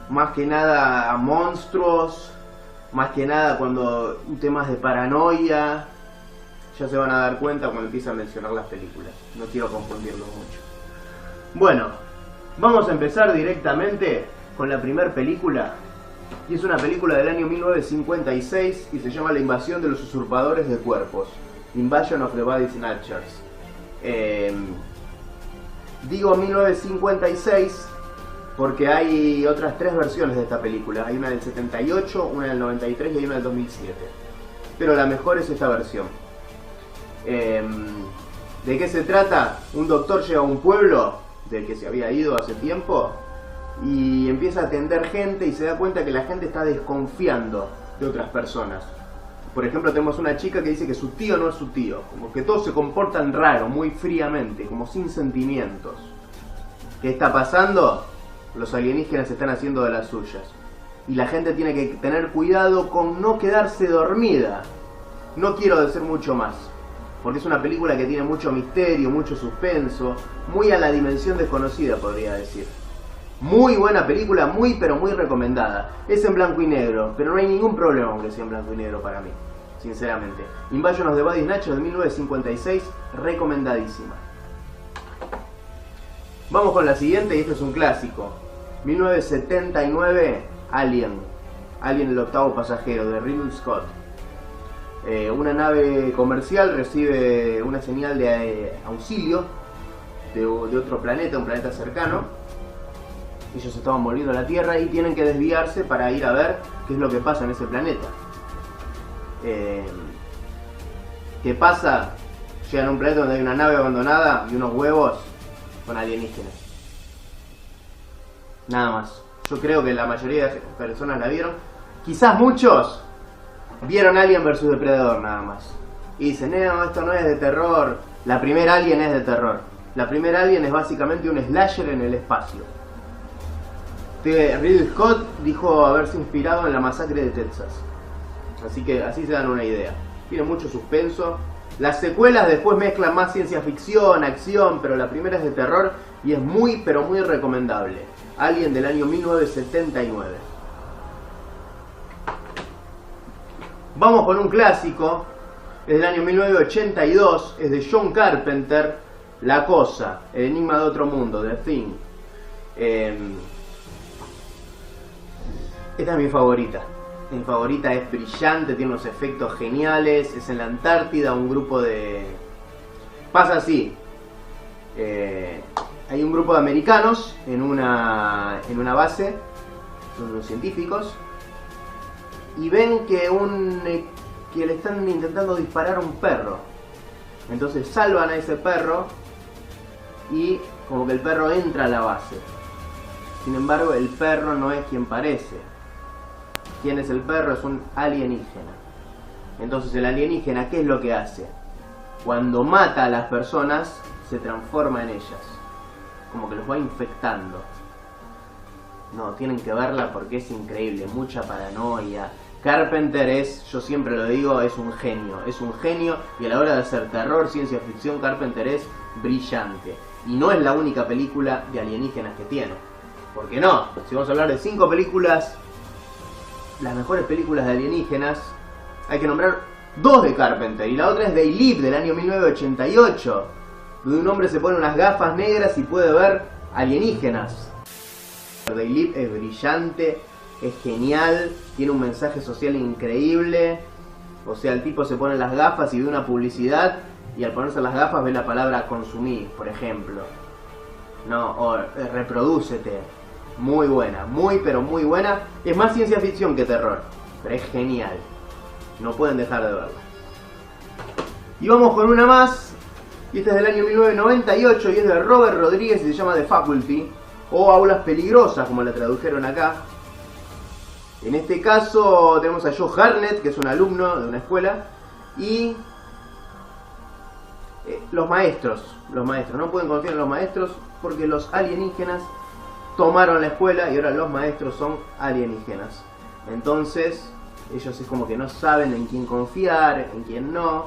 Speaker 19: más que nada monstruos, más que nada cuando temas de paranoia. Ya se van a dar cuenta cuando empiece a mencionar las películas. No quiero confundirlo mucho. Bueno, vamos a empezar directamente con la primera película. Y es una película del año 1956 y se llama La invasión de los usurpadores de cuerpos. Invasion of the Body Snatchers. Digo 1956 porque hay otras 3 versiones de esta película. Hay una del 78, una del 93 y hay una del 2007. Pero la mejor es esta versión. ¿De qué se trata? Un doctor llega a un pueblo del que se había ido hace tiempo y empieza a atender gente y se da cuenta que la gente está desconfiando de otras personas. Por ejemplo, tenemos una chica que dice que su tío no es su tío, como que todos se comportan raro, muy fríamente, como sin sentimientos. ¿Qué está pasando? Los alienígenas están haciendo de las suyas. Y la gente tiene que tener cuidado con no quedarse dormida. No quiero decir mucho más, porque es una película que tiene mucho misterio, mucho suspenso, muy a la dimensión desconocida, podría decir. Muy buena película, muy pero muy recomendada. Es en blanco y negro, pero no hay ningún problema con que sea en blanco y negro para mí, sinceramente. Invasion of the Body Snatchers de 1956, recomendadísima. Vamos con la siguiente y este es un clásico. 1979, Alien. Alien el octavo pasajero, de Ridley Scott. Una nave comercial recibe una señal de auxilio de otro planeta, un planeta cercano. Ellos estaban volviendo a la Tierra y tienen que desviarse para ir a ver qué es lo que pasa en ese planeta. ¿Qué pasa? Llegan a un planeta donde hay una nave abandonada y unos huevos con alienígenas. Nada más. Yo creo que la mayoría de las personas la vieron. Quizás muchos vieron Alien vs Depredador nada más. Y dicen, no, esto no es de terror. La primera Alien es de terror. La primera Alien es básicamente un slasher en el espacio. Ridley Scott dijo haberse inspirado en la masacre de Texas. Así que así se dan una idea. Tiene mucho suspenso. Las secuelas después mezclan más ciencia ficción, acción, pero la primera es de terror y es muy pero muy recomendable. Alien del año 1979. Vamos con un clásico. Es del año 1982. Es de John Carpenter. La Cosa. El enigma de otro mundo. The Thing. Esta es mi favorita. Mi favorita es brillante, tiene unos efectos geniales. Es en la Antártida, un grupo de... Pasa así. hay un grupo de americanos en una base, son unos científicos, y ven que le están intentando disparar a un perro. Entonces salvan a ese perro y como que el perro entra a la base. Sin embargo, el perro no es quien parece. ¿Quién es el perro? Es un alienígena. Entonces el alienígena, ¿qué es lo que hace? Cuando mata a las personas, se transforma en ellas. Como que los va infectando. No, tienen que verla porque es increíble, mucha paranoia. Carpenter es, yo siempre lo digo, es un genio, y a la hora de hacer terror, ciencia ficción, Carpenter es brillante. Y no es la única película de alienígenas que tiene. ¿Por qué no? Si vamos a hablar de 5 películas, las mejores películas de alienígenas, hay que nombrar 2 de Carpenter, y la otra es They Live, del año 1988, donde un hombre se pone unas gafas negras y puede ver alienígenas. They Live es brillante, es genial, tiene un mensaje social increíble. O sea, el tipo se pone las gafas y ve una publicidad, y al ponerse las gafas ve la palabra consumir, por ejemplo. No, o reprodúcete. Muy buena, pero muy buena. Es más ciencia ficción que terror, pero es genial. No pueden dejar de verla. Y vamos con una más. Y esta es del año 1998 y es de Robert Rodríguez y se llama The Faculty, o Aulas Peligrosas, como la tradujeron acá. En este caso tenemos a Joe Hartnett, que es un alumno de una escuela, y los maestros. No pueden confiar en los maestros porque los alienígenas tomaron la escuela y ahora los maestros son alienígenas. Entonces ellos es como que no saben en quién confiar, en quién no.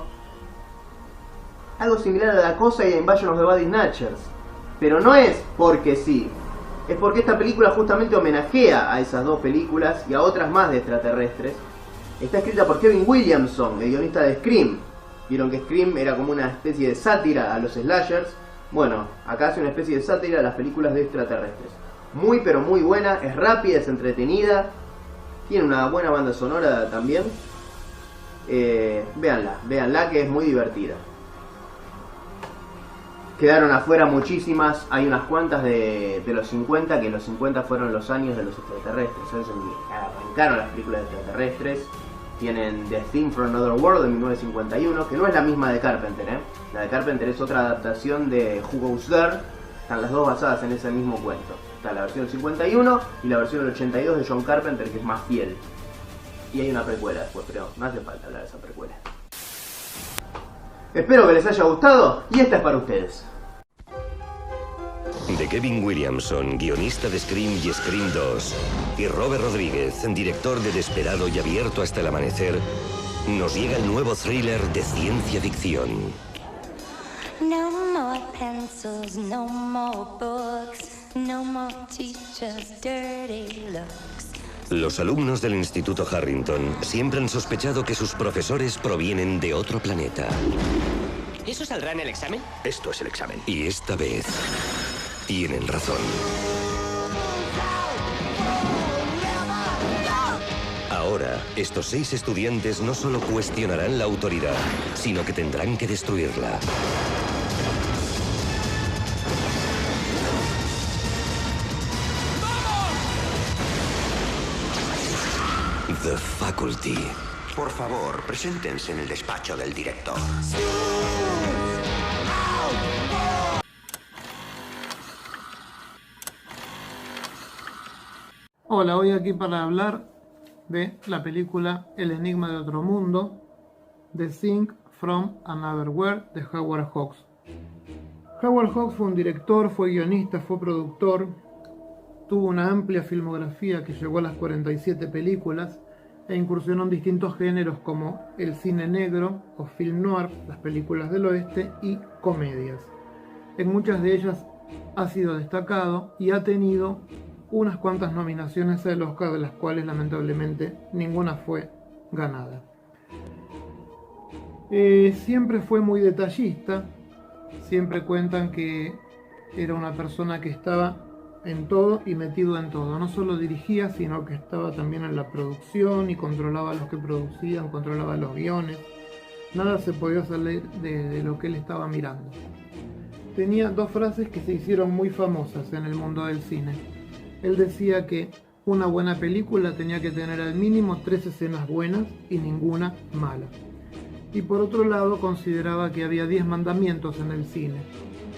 Speaker 19: Algo similar a La Cosa y a Invasion of the Body Snatchers. Pero no es porque sí. Es porque esta película justamente homenajea a esas 2 películas y a otras más de extraterrestres. Está escrita por Kevin Williamson, el guionista de Scream. Vieron que Scream era como una especie de sátira a los slashers. Bueno, acá hace una especie de sátira a las películas de extraterrestres. Muy pero muy buena, es rápida, es entretenida. Tiene una buena banda sonora también. Véanla que es muy divertida. Quedaron afuera muchísimas, hay unas cuantas de los 50, que los 50 fueron los años de los extraterrestres, ¿sabes? Arrancaron las películas de extraterrestres. Tienen The Thing from Another World de 1951, que no es la misma de Carpenter, ¿eh? La de Carpenter es otra adaptación de Who Goes There. Están las 2 basadas en ese mismo cuento. Está la versión del 51 y la versión del 82 de John Carpenter, que es más fiel. Y hay una precuela después, pero no hace falta hablar de esa precuela. Espero que les haya gustado y esta es para ustedes.
Speaker 20: De Kevin Williamson, guionista de Scream y Scream 2, y Robert Rodríguez, director de Desperado y Abierto hasta el amanecer, nos llega el nuevo thriller de ciencia ficción.
Speaker 21: No more pencils, no more books, no more teachers' dirty looks.
Speaker 20: Los alumnos del Instituto Harrington siempre han sospechado que sus profesores provienen de otro planeta.
Speaker 18: ¿Eso saldrá en el examen?
Speaker 17: Esto es el examen.
Speaker 20: Y esta vez tienen razón. Ahora, estos 6 estudiantes no solo cuestionarán la autoridad, sino que tendrán que destruirla. The Faculty.
Speaker 17: Por favor, preséntense en el despacho del director.
Speaker 13: Hola, hoy aquí para hablar de la película El Enigma de Otro Mundo, The Thing from Another World, de Howard Hawks. Howard Hawks fue un director, fue guionista, fue productor, tuvo una amplia filmografía que llegó a las 47 películas e incursionó en distintos géneros como el cine negro o film noir, las películas del oeste y comedias. En muchas de ellas ha sido destacado y ha tenido unas cuantas nominaciones al Oscar, de las cuales lamentablemente ninguna fue ganada. Siempre fue muy detallista, siempre cuentan que era una persona que estaba en todo y metido en todo. No solo dirigía, sino que estaba también en la producción y controlaba a los que producían, controlaba los guiones. Nada se podía salir de lo que él estaba mirando. tenía dos frases que se hicieron muy famosas en el mundo del cine. Él decía que una buena película tenía que tener al mínimo 3 escenas buenas y ninguna mala. Y por otro lado consideraba que había 10 mandamientos en el cine,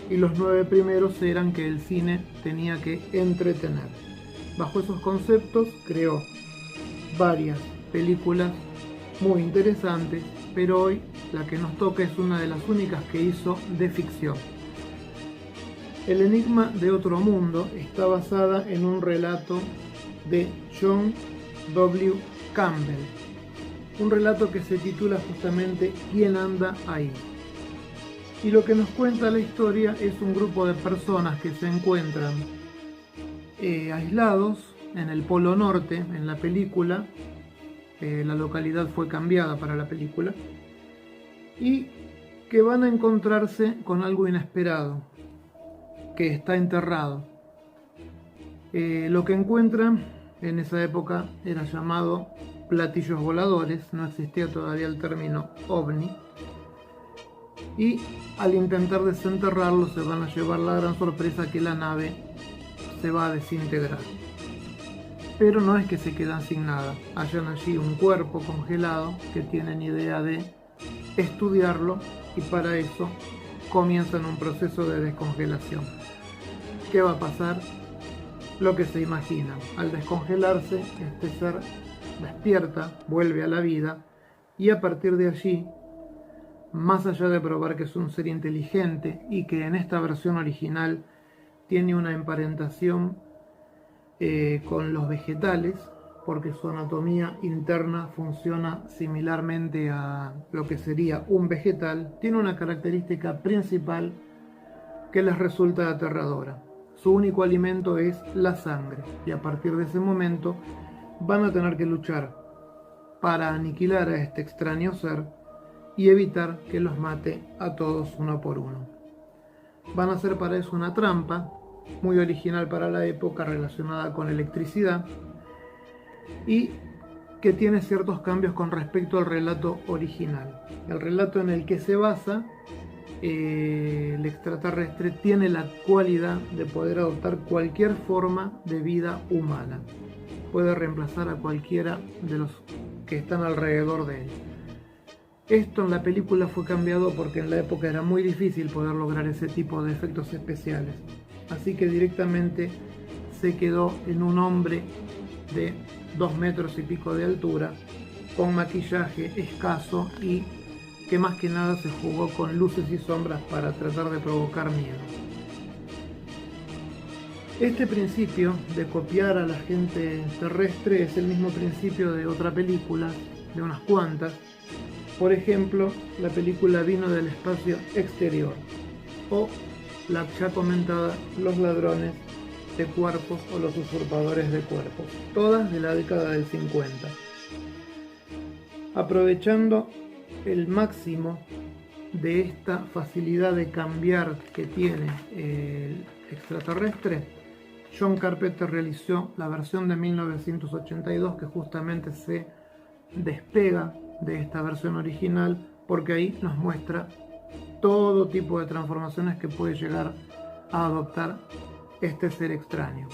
Speaker 13: y los 9 primeros eran que el cine tenía que entretener. Bajo esos conceptos creó varias películas muy interesantes, pero hoy la que nos toca es una de las únicas que hizo de ficción. El enigma de otro mundo está basada en un relato de John W. Campbell, un relato que se titula justamente ¿Quién anda ahí? Y lo que nos cuenta la historia es un grupo de personas que se encuentran aislados en el Polo Norte en la película. La localidad fue cambiada para la película, y que van a encontrarse con algo inesperado, que está enterrado. Lo que encuentran en esa época era llamado platillos voladores, no existía todavía el término ovni, y al intentar desenterrarlo se van a llevar la gran sorpresa que la nave se va a desintegrar. Pero no es que se quedan sin nada, hallan allí un cuerpo congelado que tienen idea de estudiarlo, y para eso comienzan un proceso de descongelación. ¿Qué va a pasar? Lo que se imaginan. Al descongelarse, este ser despierta, vuelve a la vida, y a partir de allí, más allá de probar que es un ser inteligente y que en esta versión original tiene una emparentación con los vegetales, porque su anatomía interna funciona similarmente a lo que sería un vegetal, tiene una característica principal que les resulta aterradora. Su único alimento es la sangre, y a partir de ese momento van a tener que luchar para aniquilar a este extraño ser y evitar que los mate a todos uno por uno. Van a hacer para eso una trampa muy original para la época, relacionada con electricidad, y que tiene ciertos cambios con respecto al relato original. El relato en el que se basa, el extraterrestre tiene la cualidad de poder adoptar cualquier forma de vida humana. Puede reemplazar a cualquiera de los que están alrededor de él. Esto en la película fue cambiado porque en la época era muy difícil poder lograr ese tipo de efectos especiales. Así que directamente se quedó en un hombre de 2 metros y pico de altura, con maquillaje escaso y que más que nada se jugó con luces y sombras para tratar de provocar miedo. Este principio de copiar a la gente terrestre es el mismo principio de otra película, de unas cuantas. Por ejemplo, la película Vino del Espacio Exterior, o la ya comentada Los Ladrones de Cuerpos o Los Usurpadores de Cuerpos, todas de la década del 50. Aprovechando el máximo de esta facilidad de cambiar que tiene el extraterrestre, John Carpenter realizó la versión de 1982, que justamente se despega de esta versión original, porque ahí nos muestra todo tipo de transformaciones que puede llegar a adoptar este ser extraño.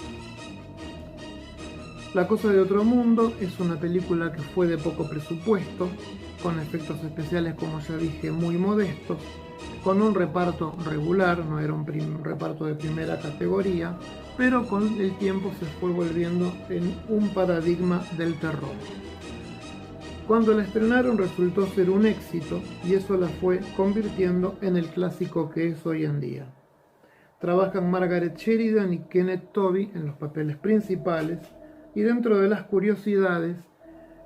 Speaker 13: La cosa de otro mundo es una película que fue de poco presupuesto, con efectos especiales, como ya dije, muy modestos, con un reparto regular, no era un reparto de primera categoría, pero con el tiempo se fue volviendo en un paradigma del terror. Cuando la estrenaron resultó ser un éxito, y eso la fue convirtiendo en el clásico que es hoy en día. Trabajan Margaret Sheridan y Kenneth Tobey en los papeles principales, y dentro de las curiosidades,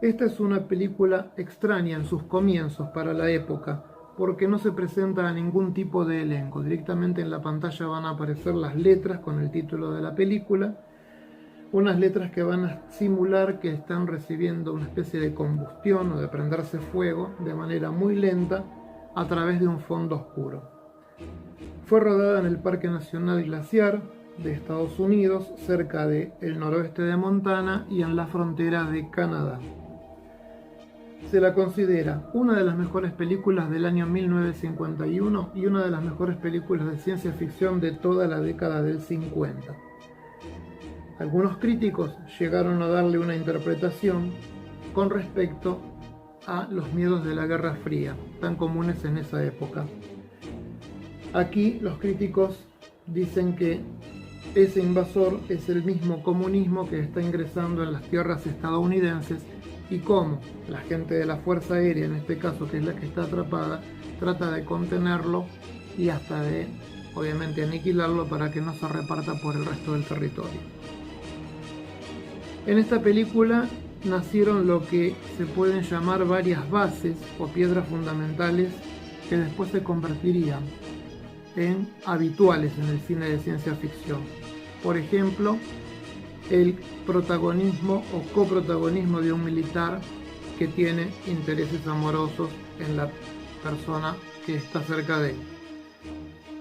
Speaker 13: esta es una película extraña en sus comienzos para la época, porque no se presenta a ningún tipo de elenco. Directamente en la pantalla van a aparecer las letras con el título de la película, unas letras que van a simular que están recibiendo una especie de combustión o de prenderse fuego de manera muy lenta a través de un fondo oscuro. Fue rodada en el Parque Nacional Glaciar de Estados Unidos, cerca del noroeste de Montana y en la frontera de Canadá. Se la considera una de las mejores películas del año 1951 y una de las mejores películas de ciencia ficción de toda la década del 50. Algunos críticos llegaron a darle una interpretación con respecto a los miedos de la Guerra Fría, tan comunes en esa época. Aquí los críticos dicen que ese invasor es el mismo comunismo que está ingresando en las tierras estadounidenses y cómo la gente de la Fuerza Aérea, en este caso que es la que está atrapada, trata de contenerlo y hasta de, obviamente, aniquilarlo para que no se reparta por el resto del territorio. En esta película nacieron lo que se pueden llamar varias bases o piedras fundamentales que después se convertirían en habituales en el cine de ciencia ficción. Por ejemplo, el protagonismo o coprotagonismo de un militar que tiene intereses amorosos en la persona que está cerca de él.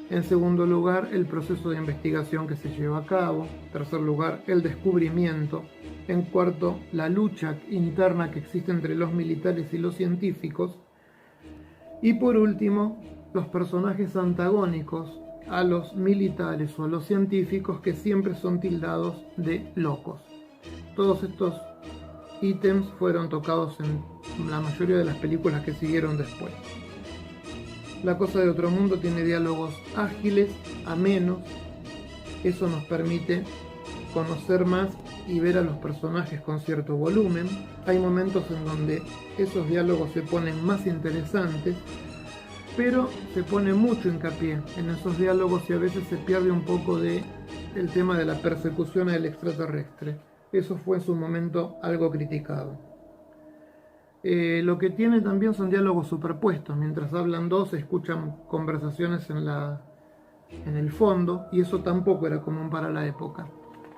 Speaker 13: En segundo lugar, el proceso de investigación que se lleva a cabo. En tercer lugar, el descubrimiento. En cuarto, la lucha interna que existe entre los militares y los científicos. Y por último, los personajes antagónicos a los militares o a los científicos que siempre son tildados de locos. Todos estos ítems fueron tocados en la mayoría de las películas que siguieron después. La cosa de otro mundo tiene diálogos ágiles, amenos. Eso nos permite conocer más y ver a los personajes con cierto volumen. Hay momentos en donde esos diálogos se ponen más interesantes, pero se pone mucho hincapié en esos diálogos y a veces se pierde un poco el tema de la persecución al extraterrestre. Eso fue en su momento algo criticado. Lo que tiene también son diálogos superpuestos. Mientras hablan dos, se escuchan conversaciones en el fondo, y eso tampoco era común para la época.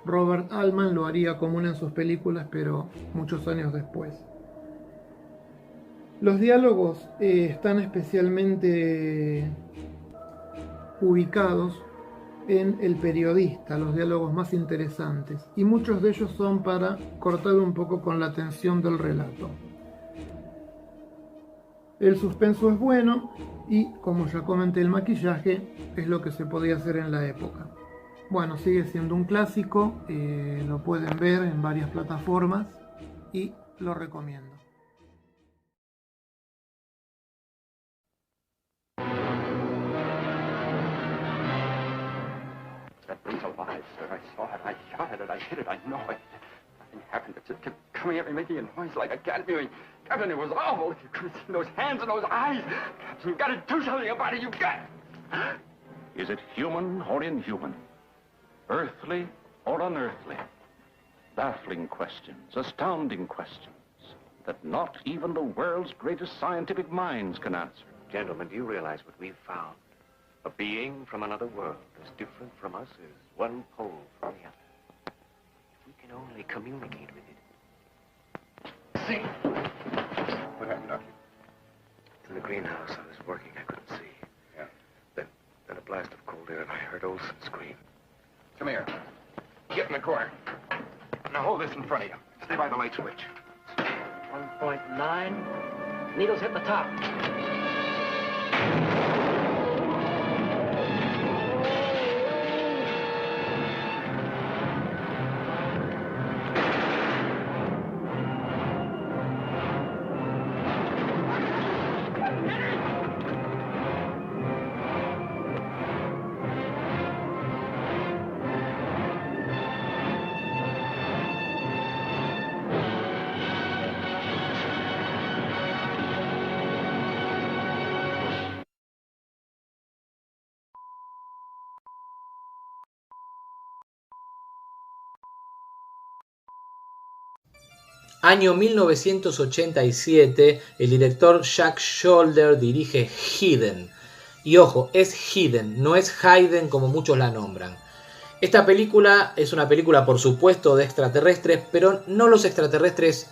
Speaker 13: Robert Altman lo haría común en sus películas, pero muchos años después. Los diálogos están especialmente ubicados en el periodista, los diálogos más interesantes, y muchos de ellos son para cortar un poco con la tensión del relato. El suspenso es bueno y, como ya comenté, el maquillaje es lo que se podía hacer en la época. Bueno, sigue siendo un clásico, lo pueden ver en varias plataformas y lo recomiendo.
Speaker 14: That thing's alive, sir. I saw it. I shot at it. I hit it. I know it. Nothing happened. It just kept coming at me, making a noise like a cat mewing. Captain, it was awful. You could have seen those hands and those eyes. Captain, you've got to do something about it. You've got...
Speaker 8: Is it human or inhuman? Earthly or unearthly? Baffling questions, astounding questions that not even the world's greatest scientific minds can answer.
Speaker 6: Gentlemen, do you realize what we've found? A being from another world, as different from us as one pole from the other. If we can only communicate with it.
Speaker 11: See? What happened, Doctor?
Speaker 6: In the greenhouse, I was working. I couldn't see.
Speaker 11: Yeah.
Speaker 6: Then a blast of cold air, and I heard Olson scream.
Speaker 11: Come here. Get in the corner. Now hold this in front of you. Stay by the light switch.
Speaker 18: 1.9. Needles hit the top.
Speaker 1: Año 1987, el director Jack Sholder dirige Hidden. Y ojo, es Hidden, no es Hayden como muchos la nombran. Esta película es una película, por supuesto, de extraterrestres, pero no los extraterrestres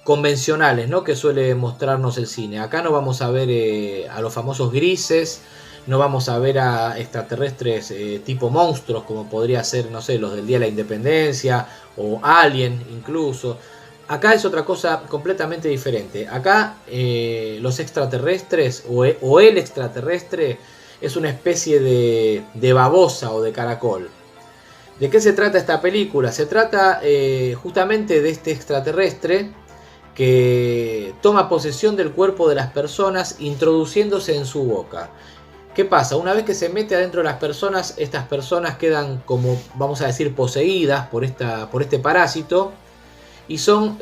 Speaker 1: convencionales, ¿no?, que suele mostrarnos el cine. Acá no vamos a ver a los famosos grises, no vamos a ver a extraterrestres tipo monstruos, como podría ser, no sé, los del Día de la Independencia o Alien incluso. Acá es otra cosa completamente diferente. Acá los extraterrestres o el extraterrestre es una especie de babosa o de caracol. ¿De qué se trata esta película? Se trata justamente de este extraterrestre que toma posesión del cuerpo de las personas introduciéndose en su boca. ¿Qué pasa? Una vez que se mete adentro de las personas, estas personas quedan como, vamos a decir, poseídas por este parásito y son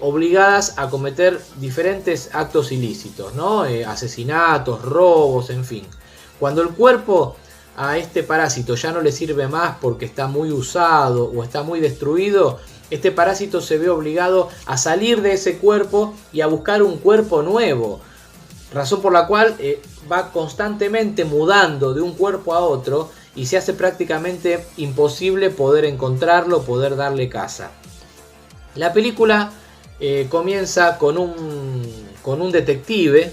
Speaker 1: obligadas a cometer diferentes actos ilícitos, ¿no? Asesinatos, robos, en fin. Cuando el cuerpo a este parásito ya no le sirve más porque está muy usado o está muy destruido, este parásito se ve obligado a salir de ese cuerpo y a buscar un cuerpo nuevo. Razón por la cual va constantemente mudando de un cuerpo a otro y se hace prácticamente imposible poder encontrarlo, poder darle caza. La película comienza con un detective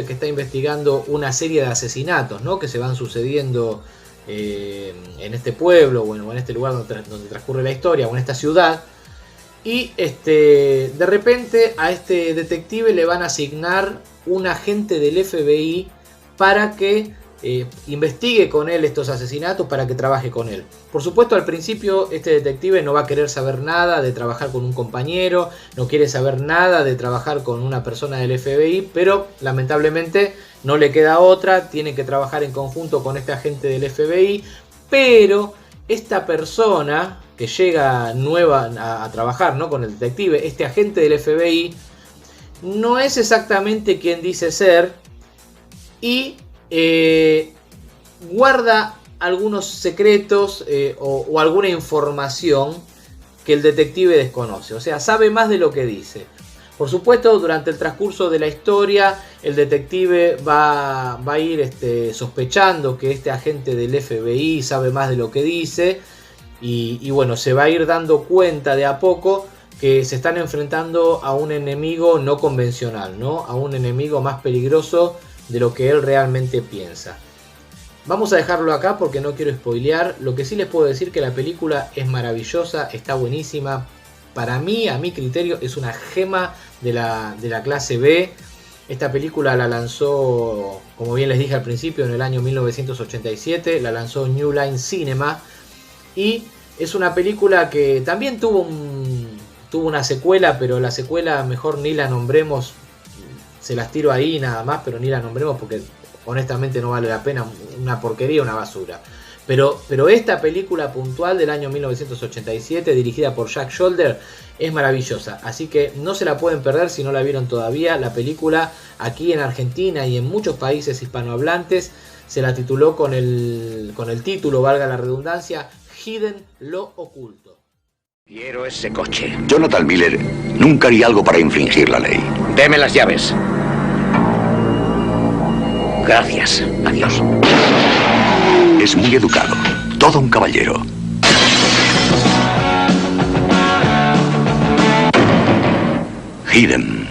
Speaker 1: que está investigando una serie de asesinatos, ¿no? Que se van sucediendo en este pueblo o en este lugar donde transcurre la historia o en esta ciudad. Y de repente a este detective le van a asignar un agente del FBI para que investigue con él estos asesinatos, para que trabaje con él. Por supuesto, al principio este detective no va a querer saber nada de trabajar con un compañero, no quiere saber nada de trabajar con una persona del FBI, pero lamentablemente no le queda otra, tiene que trabajar en conjunto con este agente del FBI, pero esta persona que llega nueva a trabajar, ¿no?, con el detective, este agente del FBI, no es exactamente quien dice ser y guarda algunos secretos o alguna información que el detective desconoce. O sea, sabe más de lo que dice. Por supuesto, durante el transcurso de la historia, el detective va a ir sospechando que este agente del FBI sabe más de lo que dice. Y bueno, se va a ir dando cuenta de a poco que se están enfrentando a un enemigo no convencional, ¿no? A un enemigo más peligroso de lo que él realmente piensa. Vamos a dejarlo acá porque no quiero spoilear. Lo que sí les puedo decir que la película es maravillosa, está buenísima. Para mí, a mi criterio, es una gema de la clase B. Esta película la lanzó, como bien les dije al principio, en el año 1987. La lanzó New Line Cinema. Y es una película que también tuvo una secuela, pero la secuela mejor ni la nombremos. Se las tiro ahí nada más, pero ni la nombremos porque honestamente no vale la pena, una porquería, una basura. Pero esta película puntual del año 1987, dirigida por Jack Sholder, es maravillosa. Así que no se la pueden perder si no la vieron todavía. La película aquí en Argentina y en muchos países hispanohablantes se la tituló con el título, valga la redundancia, Hidden, lo oculto.
Speaker 17: Quiero ese coche. Jonathan Miller nunca haría algo para infringir la ley. Deme las llaves. Gracias. Adiós. Es muy educado. Todo un caballero. Hidden.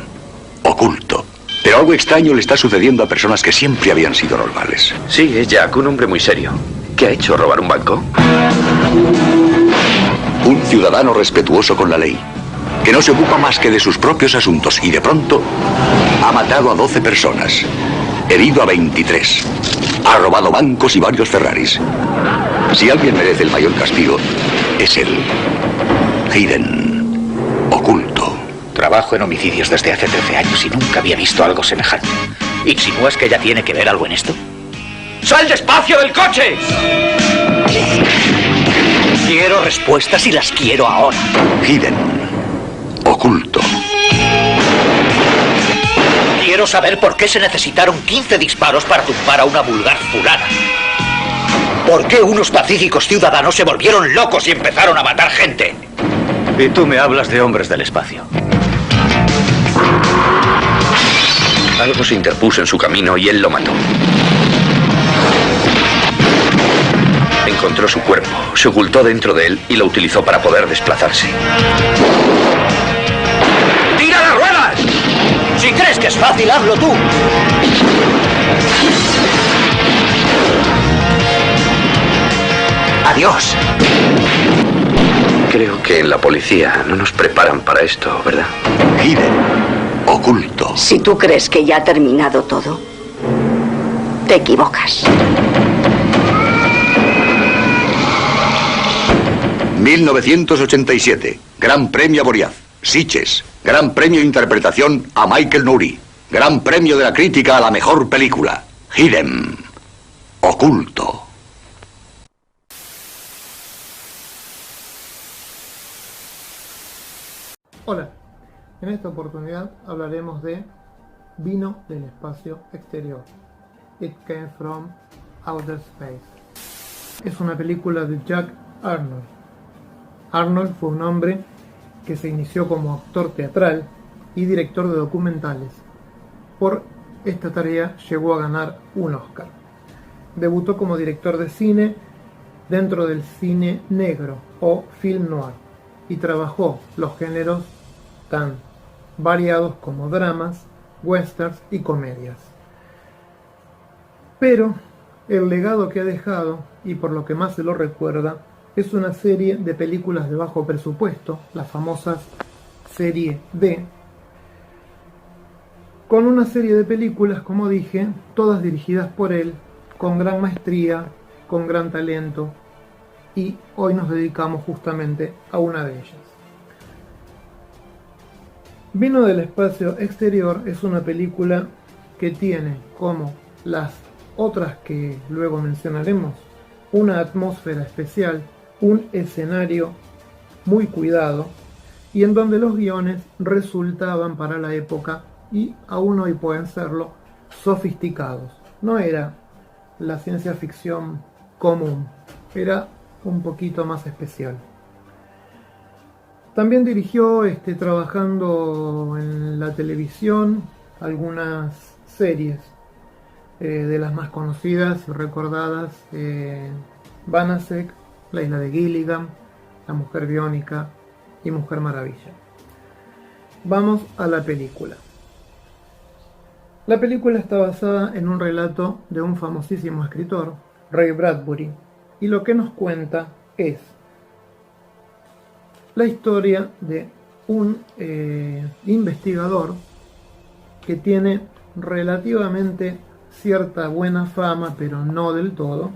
Speaker 17: Oculto. Pero algo extraño le está sucediendo a personas que siempre habían sido normales.
Speaker 5: Sí, es Jack, un hombre muy serio. ¿Qué ha hecho? ¿Robar un banco?
Speaker 17: Un ciudadano respetuoso con la ley, que no se ocupa más que de sus propios asuntos y de pronto ha matado a 12 personas, herido a 23, ha robado bancos y varios Ferraris. Si alguien merece el mayor castigo, es él. Hidden. Oculto.
Speaker 22: Trabajo en homicidios desde hace 13 años y nunca había visto algo semejante. ¿Insinúas que ella tiene que ver algo en esto?
Speaker 5: ¡Sal despacio del coche!
Speaker 22: Quiero respuestas y las quiero ahora.
Speaker 17: Hidden. Oculto.
Speaker 22: Quiero saber por qué se necesitaron 15 disparos para tumbar a una vulgar fulana. ¿Por qué unos pacíficos ciudadanos se volvieron locos y empezaron a matar gente?
Speaker 5: Y tú me hablas de hombres del espacio. Algo se interpuso en su camino y él lo mató. Encontró su cuerpo, se ocultó dentro de él y lo utilizó para poder desplazarse.
Speaker 22: ¡Tira las ruedas! Si crees que es fácil, hazlo tú. Adiós.
Speaker 5: Creo que en la policía no nos preparan para esto, ¿verdad?
Speaker 17: Hidden, oculto.
Speaker 3: Si tú crees que ya ha terminado todo, te equivocas.
Speaker 17: 1987, Gran Premio Boreaz, Sitges, Gran Premio de Interpretación a Michael Nouri, Gran Premio de la Crítica a la Mejor Película, Hidden, oculto.
Speaker 13: Hola, en esta oportunidad hablaremos de Vino del Espacio Exterior. It Came From Outer Space. Es una película de Jack Arnold. Arnold fue un hombre que se inició como actor teatral y director de documentales. Por esta tarea llegó a ganar un Oscar. Debutó como director de cine dentro del cine negro o film noir y trabajó los géneros tan variados como dramas, westerns y comedias. Pero el legado que ha dejado, y por lo que más se lo recuerda, es una serie de películas de bajo presupuesto, las famosas serie D, con una serie de películas, como dije, todas dirigidas por él, con gran maestría, con gran talento, y hoy nos dedicamos justamente a una de ellas. Vino del Espacio Exterior es una película que tiene, como las otras que luego mencionaremos, una atmósfera especial, un escenario muy cuidado y en donde los guiones resultaban para la época, y aún hoy pueden serlo, sofisticados. No era la ciencia ficción común, era un poquito más especial. También dirigió, trabajando en la televisión, algunas series, de las más conocidas y recordadas, Banacek, La Isla de Gilligan, La Mujer Biónica y Mujer Maravilla. Vamos a la película. La película está basada en un relato de un famosísimo escritor, Ray Bradbury, y lo que nos cuenta es la historia de un investigador que tiene relativamente cierta buena fama, pero no del todo,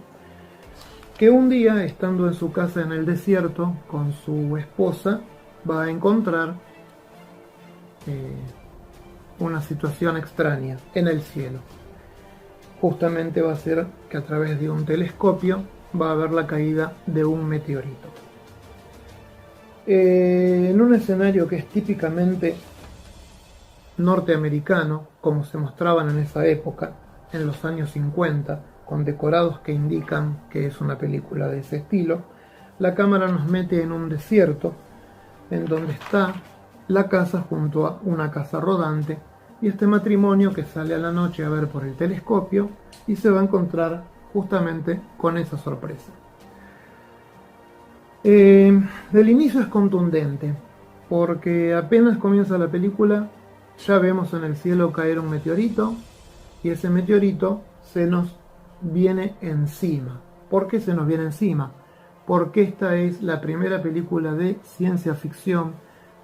Speaker 13: que un día, estando en su casa en el desierto con su esposa, va a encontrar una situación extraña en el cielo. Justamente va a ser que a través de un telescopio va a ver la caída de un meteorito. En un escenario que es típicamente norteamericano, como se mostraban en esa época, en los años 50, con decorados que indican que es una película de ese estilo, la cámara nos mete en un desierto, en donde está la casa junto a una casa rodante, y este matrimonio que sale a la noche a ver por el telescopio y se va a encontrar justamente con esa sorpresa. El inicio es contundente, porque apenas comienza la película ya vemos en el cielo caer un meteorito, y ese meteorito se nos viene encima. ¿Por qué se nos viene encima? Porque esta es la primera película de ciencia ficción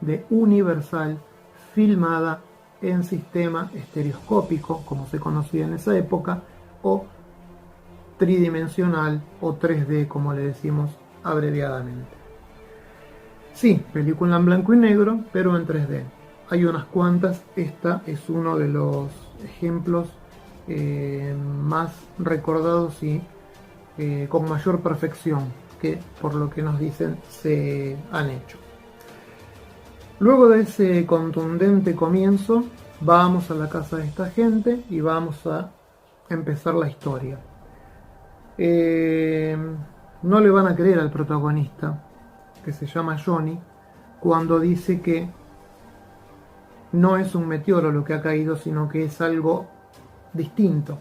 Speaker 13: de Universal filmada en sistema estereoscópico, como se conocía en esa época, o tridimensional o 3D, como le decimos abreviadamente. Sí, película en blanco y negro, pero en 3D. Hay unas cuantas, esta es uno de los ejemplos más recordados y con mayor perfección que, por lo que nos dicen, se han hecho. Luego de ese contundente comienzo, vamos a la casa de esta gente y vamos a empezar la historia. No le van a creer al protagonista, que se llama Johnny, cuando dice que no es un meteoro lo que ha caído, sino que es algo distinto,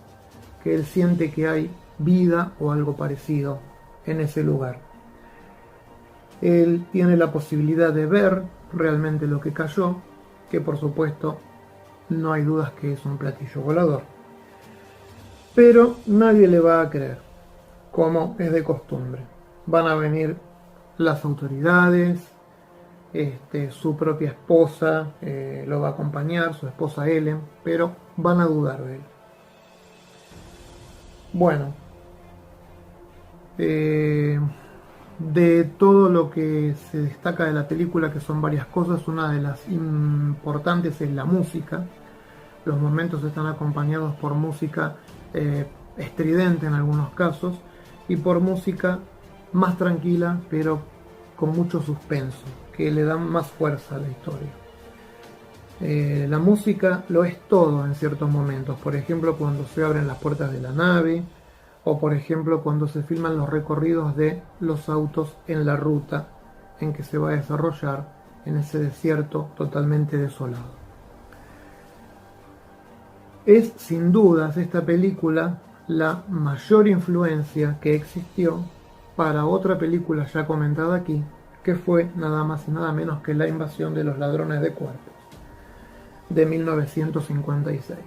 Speaker 13: que él siente que hay vida o algo parecido en ese lugar. Él tiene la posibilidad de ver realmente lo que cayó, que por supuesto no hay dudas que es un platillo volador. Pero nadie le va a creer, como es de costumbre. Van a venir las autoridades, su propia esposa lo va a acompañar, su esposa Ellen, pero van a dudar de él. Bueno, de todo lo que se destaca de la película, que son varias cosas, una de las importantes es la música. Los momentos están acompañados por música estridente en algunos casos y por música más tranquila pero con mucho suspenso, que le dan más fuerza a la historia. La música lo es todo en ciertos momentos, por ejemplo cuando se abren las puertas de la nave, o por ejemplo cuando se filman los recorridos de los autos en la ruta en que se va a desarrollar en ese desierto totalmente desolado. Es sin dudas esta película la mayor influencia que existió para otra película ya comentada aquí, que fue nada más y nada menos que La invasión de los ladrones de cuerpos, de 1956.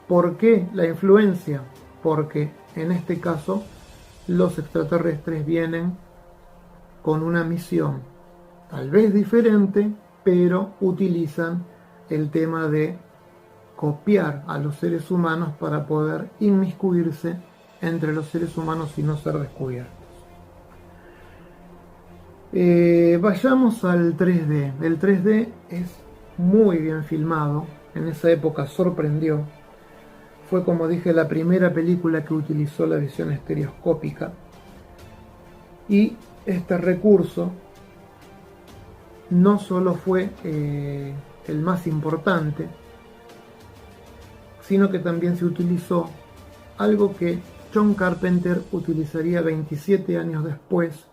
Speaker 13: ¿Por qué la influencia? Porque en este caso los extraterrestres vienen con una misión tal vez diferente, pero utilizan el tema de copiar a los seres humanos para poder inmiscuirse entre los seres humanos y no ser descubiertos. Vayamos al 3D. El 3D es muy bien filmado, en esa época sorprendió. Fue, como dije, la primera película que utilizó la visión estereoscópica, y este recurso no solo fue el más importante, sino que también se utilizó algo que John Carpenter utilizaría 27 años después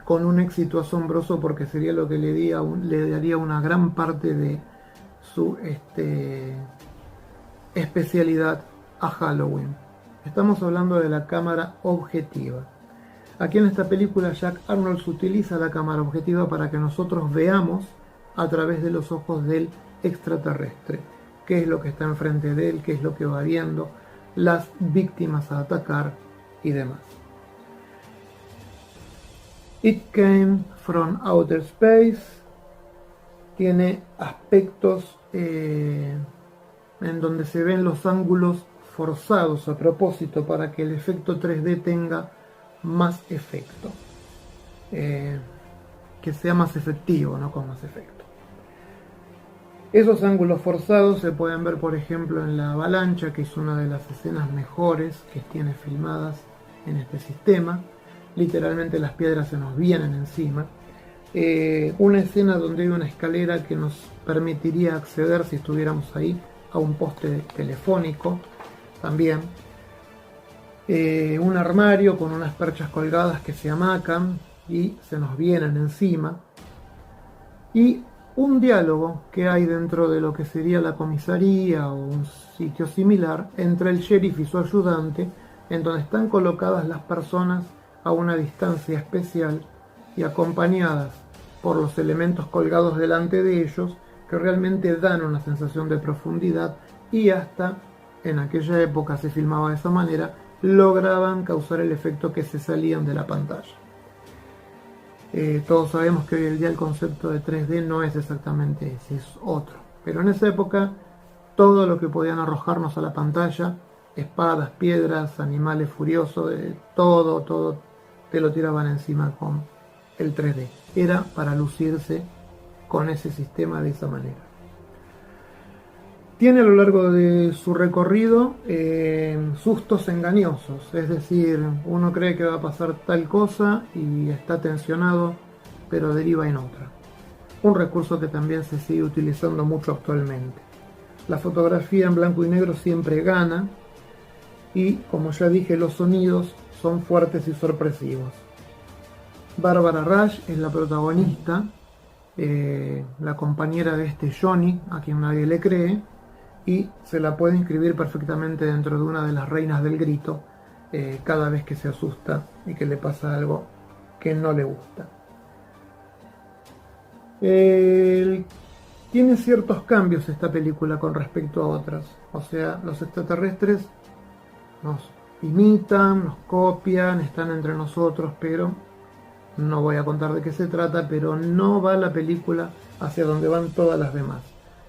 Speaker 13: con un éxito asombroso, porque sería lo que le daría una gran parte de su especialidad a Halloween. Estamos hablando de la cámara objetiva. Aquí en esta película Jack Arnold utiliza la cámara objetiva para que nosotros veamos a través de los ojos del extraterrestre qué es lo que está enfrente de él, qué es lo que va viendo, las víctimas a atacar y demás. It Came from Outer Space tiene aspectos en donde se ven los ángulos forzados a propósito para que el efecto 3D tenga más efecto, que sea más efectivo, no con más efecto. Esos ángulos forzados se pueden ver, por ejemplo, en La Avalancha, que es una de las escenas mejores que tiene filmadas en este sistema. Literalmente las piedras se nos vienen encima. Una escena donde hay una escalera que nos permitiría acceder, si estuviéramos ahí, a un poste telefónico también. Un armario con unas perchas colgadas que se amacan y se nos vienen encima. Y un diálogo que hay dentro de lo que sería la comisaría o un sitio similar entre el sheriff y su ayudante, en donde están colocadas las personas a una distancia especial y acompañadas por los elementos colgados delante de ellos, que realmente dan una sensación de profundidad, y hasta en aquella época se filmaba de esa manera, lograban causar el efecto que se salían de la pantalla. Todos sabemos que hoy en día el concepto de 3D no es exactamente ese, es otro, pero en esa época todo lo que podían arrojarnos a la pantalla, espadas, piedras, animales furiosos, todo te lo tiraban encima con el 3D. Era para lucirse con ese sistema de esa manera. Tiene a lo largo de su recorrido sustos engañosos, es decir, uno cree que va a pasar tal cosa y está tensionado, pero deriva en otra. Un recurso que también se sigue utilizando mucho actualmente. La fotografía en blanco y negro siempre gana, y como ya dije, los sonidos son fuertes y sorpresivos. Barbara Rush es la protagonista, la compañera de Johnny, a quien nadie le cree, y se la puede inscribir perfectamente dentro de una de las reinas del grito cada vez que se asusta y que le pasa algo que no le gusta. Tiene ciertos cambios esta película con respecto a otras, o sea, los extraterrestres nos imitan, nos copian, están entre nosotros, pero no voy a contar de qué se trata, pero no va la película hacia donde van todas las demás.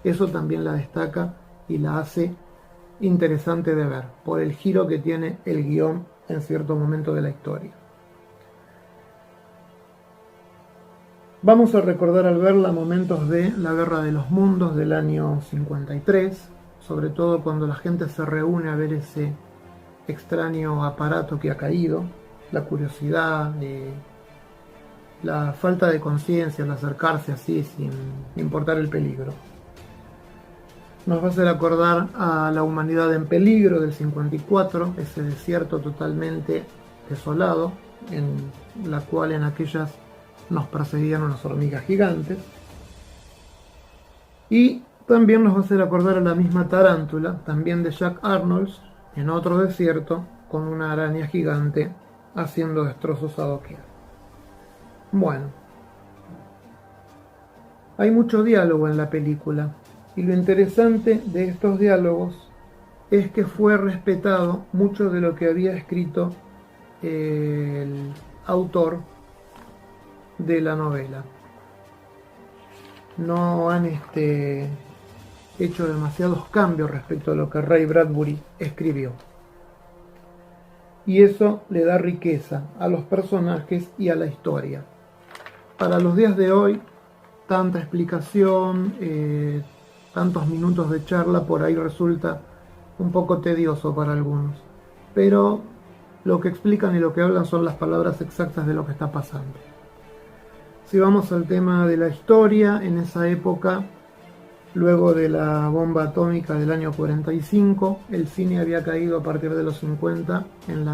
Speaker 13: Eso también la destaca y la hace interesante de ver, por el giro que tiene el guión en cierto momento de la historia. Vamos a recordar al verla momentos de la Guerra de los Mundos del año 53, sobre todo cuando la gente se reúne a ver ese extraño aparato que ha caído, la curiosidad, la falta de conciencia al acercarse así sin importar el peligro. Nos va a hacer acordar a La humanidad en peligro del 54, ese desierto totalmente desolado, en la cual en aquellas nos perseguían unas hormigas gigantes. Y también nos va a hacer acordar a la misma Tarántula, también de Jack Arnold, en otro desierto, con una araña gigante haciendo destrozos a doquier. Bueno, hay mucho diálogo en la película, y lo interesante de estos diálogos es que fue respetado mucho de lo que había escrito el autor de la novela. No han hecho demasiados cambios respecto a lo que Ray Bradbury escribió. Y eso le da riqueza a los personajes y a la historia. Para los días de hoy, tanta explicación, tantos minutos de charla por ahí resulta un poco tedioso para algunos. Pero lo que explican y lo que hablan son las palabras exactas de lo que está pasando. Si vamos al tema de la historia, en esa época, luego de la bomba atómica del año 45, el cine había caído a partir de los 50 en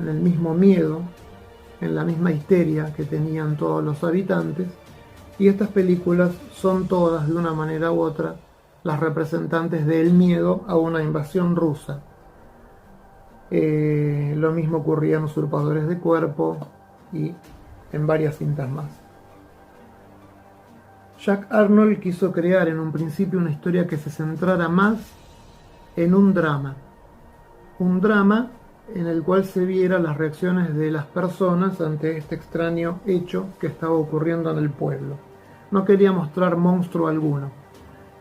Speaker 13: el mismo miedo, en la misma histeria que tenían todos los habitantes, y estas películas son todas, de una manera u otra, las representantes del miedo a una invasión rusa. Lo mismo ocurría en Usurpadores de Cuerpo y en varias cintas más. Jack Arnold quiso crear en un principio una historia que se centrara más en un drama en el cual se viera las reacciones de las personas ante este extraño hecho que estaba ocurriendo en el pueblo. No quería mostrar monstruo alguno,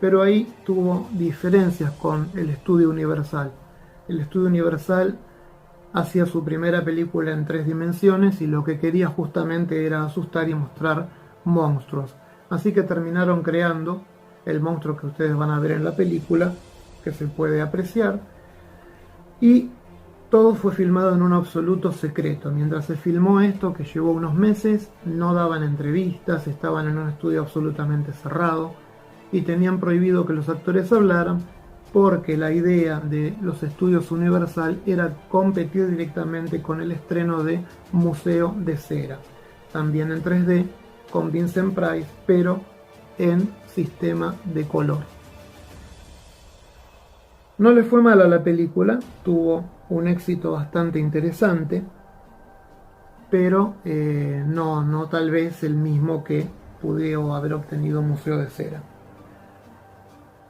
Speaker 13: pero ahí tuvo diferencias con el Estudio Universal. El Estudio Universal hacía su primera película en 3 dimensiones y lo que quería justamente era asustar y mostrar monstruos. Así que terminaron creando el monstruo que ustedes van a ver en la película, que se puede apreciar, y todo fue filmado en un absoluto secreto. Mientras se filmó esto, que llevó unos meses, no daban entrevistas, estaban en un estudio absolutamente cerrado y tenían prohibido que los actores hablaran, porque la idea de los estudios Universal era competir directamente con el estreno de Museo de Cera, también en 3D, con Vincent Price, pero en sistema de color. No le fue mal a la película, tuvo un éxito bastante interesante, pero no tal vez el mismo que pudo haber obtenido Museo de Cera.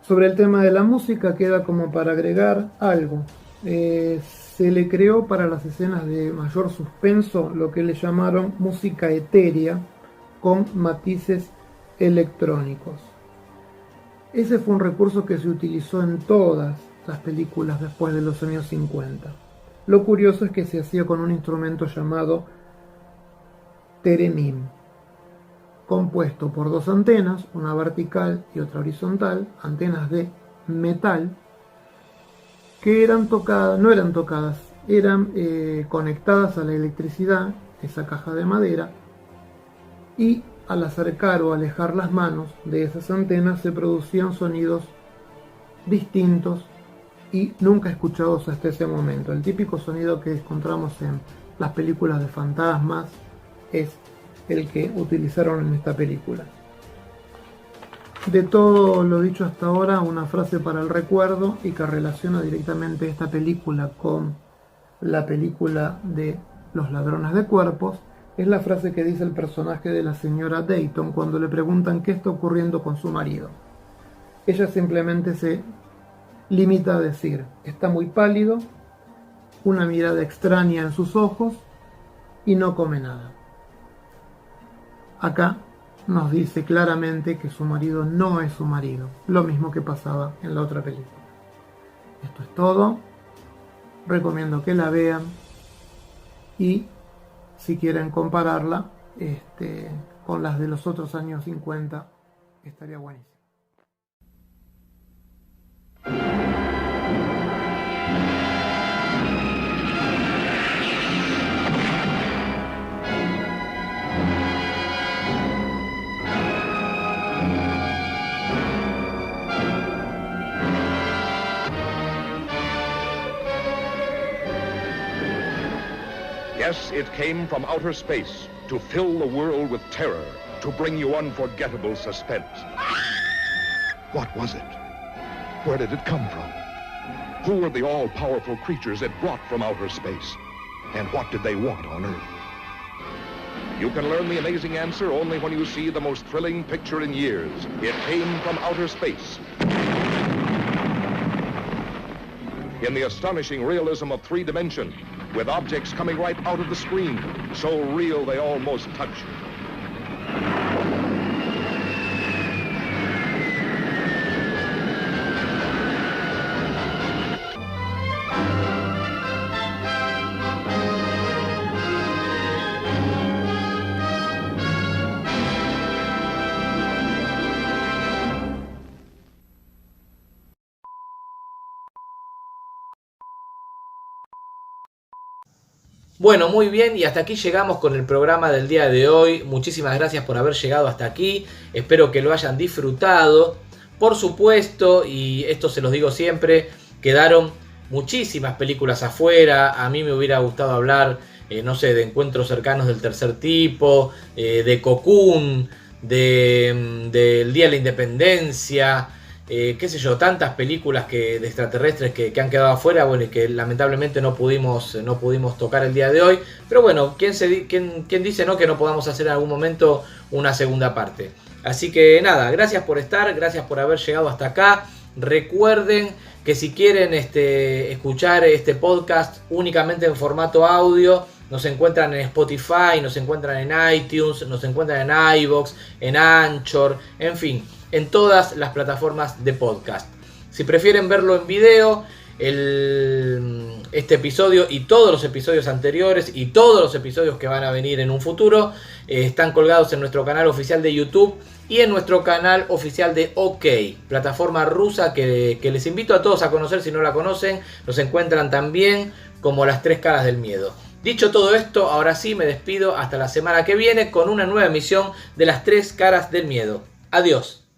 Speaker 13: Sobre el tema de la música queda como para agregar algo. Se le creó para las escenas de mayor suspenso lo que le llamaron música etérea con matices electrónicos. Ese fue un recurso que se utilizó en todas las películas después de los años 50. Lo curioso es que se hacía con un instrumento llamado Theremin, compuesto por 2 antenas, una vertical y otra horizontal, antenas de metal, que eran conectadas a la electricidad, esa caja de madera, y al acercar o alejar las manos de esas antenas se producían sonidos distintos y nunca escuchados hasta ese momento. El típico sonido que encontramos en las películas de fantasmas es el que utilizaron en esta película. De todo lo dicho hasta ahora, una frase para el recuerdo y que relaciona directamente esta película con la película de Los Ladrones de Cuerpos, es la frase que dice el personaje de la señora Dayton cuando le preguntan qué está ocurriendo con su marido. Ella simplemente se limita a decir: está muy pálido, una mirada extraña en sus ojos y no come nada. Acá nos dice claramente que su marido no es su marido, lo mismo que pasaba en la otra película. Esto es todo, recomiendo que la vean y si quieren compararla con las de los otros años 50, estaría buenísimo.
Speaker 8: Yes, it came from outer space to fill the world with terror, to bring you unforgettable suspense. What was it? Where did it come from? Who were the all-powerful creatures it brought from outer space? And what did they want on Earth? You can learn the amazing answer only when you see the most thrilling picture in years. It came from outer space. In the astonishing realism of 3 dimension, with objects coming right out of the screen, so real they almost touch you.
Speaker 1: Bueno, muy bien, y hasta aquí llegamos con el programa del día de hoy. Muchísimas gracias por haber llegado hasta aquí. Espero que lo hayan disfrutado. Por supuesto, y esto se los digo siempre, quedaron muchísimas películas afuera. A mí me hubiera gustado hablar, no sé, de Encuentros cercanos del tercer tipo, de Cocoon, del Día de la Independencia, qué sé yo, tantas películas de extraterrestres que han quedado afuera, bueno, y que lamentablemente no pudimos tocar el día de hoy. Pero bueno, ¿quién dice no que no podamos hacer en algún momento una segunda parte? Así que nada, gracias por estar, gracias por haber llegado hasta acá. Recuerden que si quieren escuchar este podcast únicamente en formato audio, nos encuentran en Spotify, nos encuentran en iTunes, nos encuentran en iVoox, en Anchor, en fin, en todas las plataformas de podcast. Si prefieren verlo en video, este episodio y todos los episodios anteriores y todos los episodios que van a venir en un futuro están colgados en nuestro canal oficial de YouTube y en nuestro canal oficial de OK, plataforma rusa que les invito a todos a conocer si no la conocen. Nos encuentran también como Las Tres Caras del Miedo. Dicho todo esto, ahora sí me despido hasta la semana que viene con una nueva emisión de Las Tres Caras del Miedo. Adiós.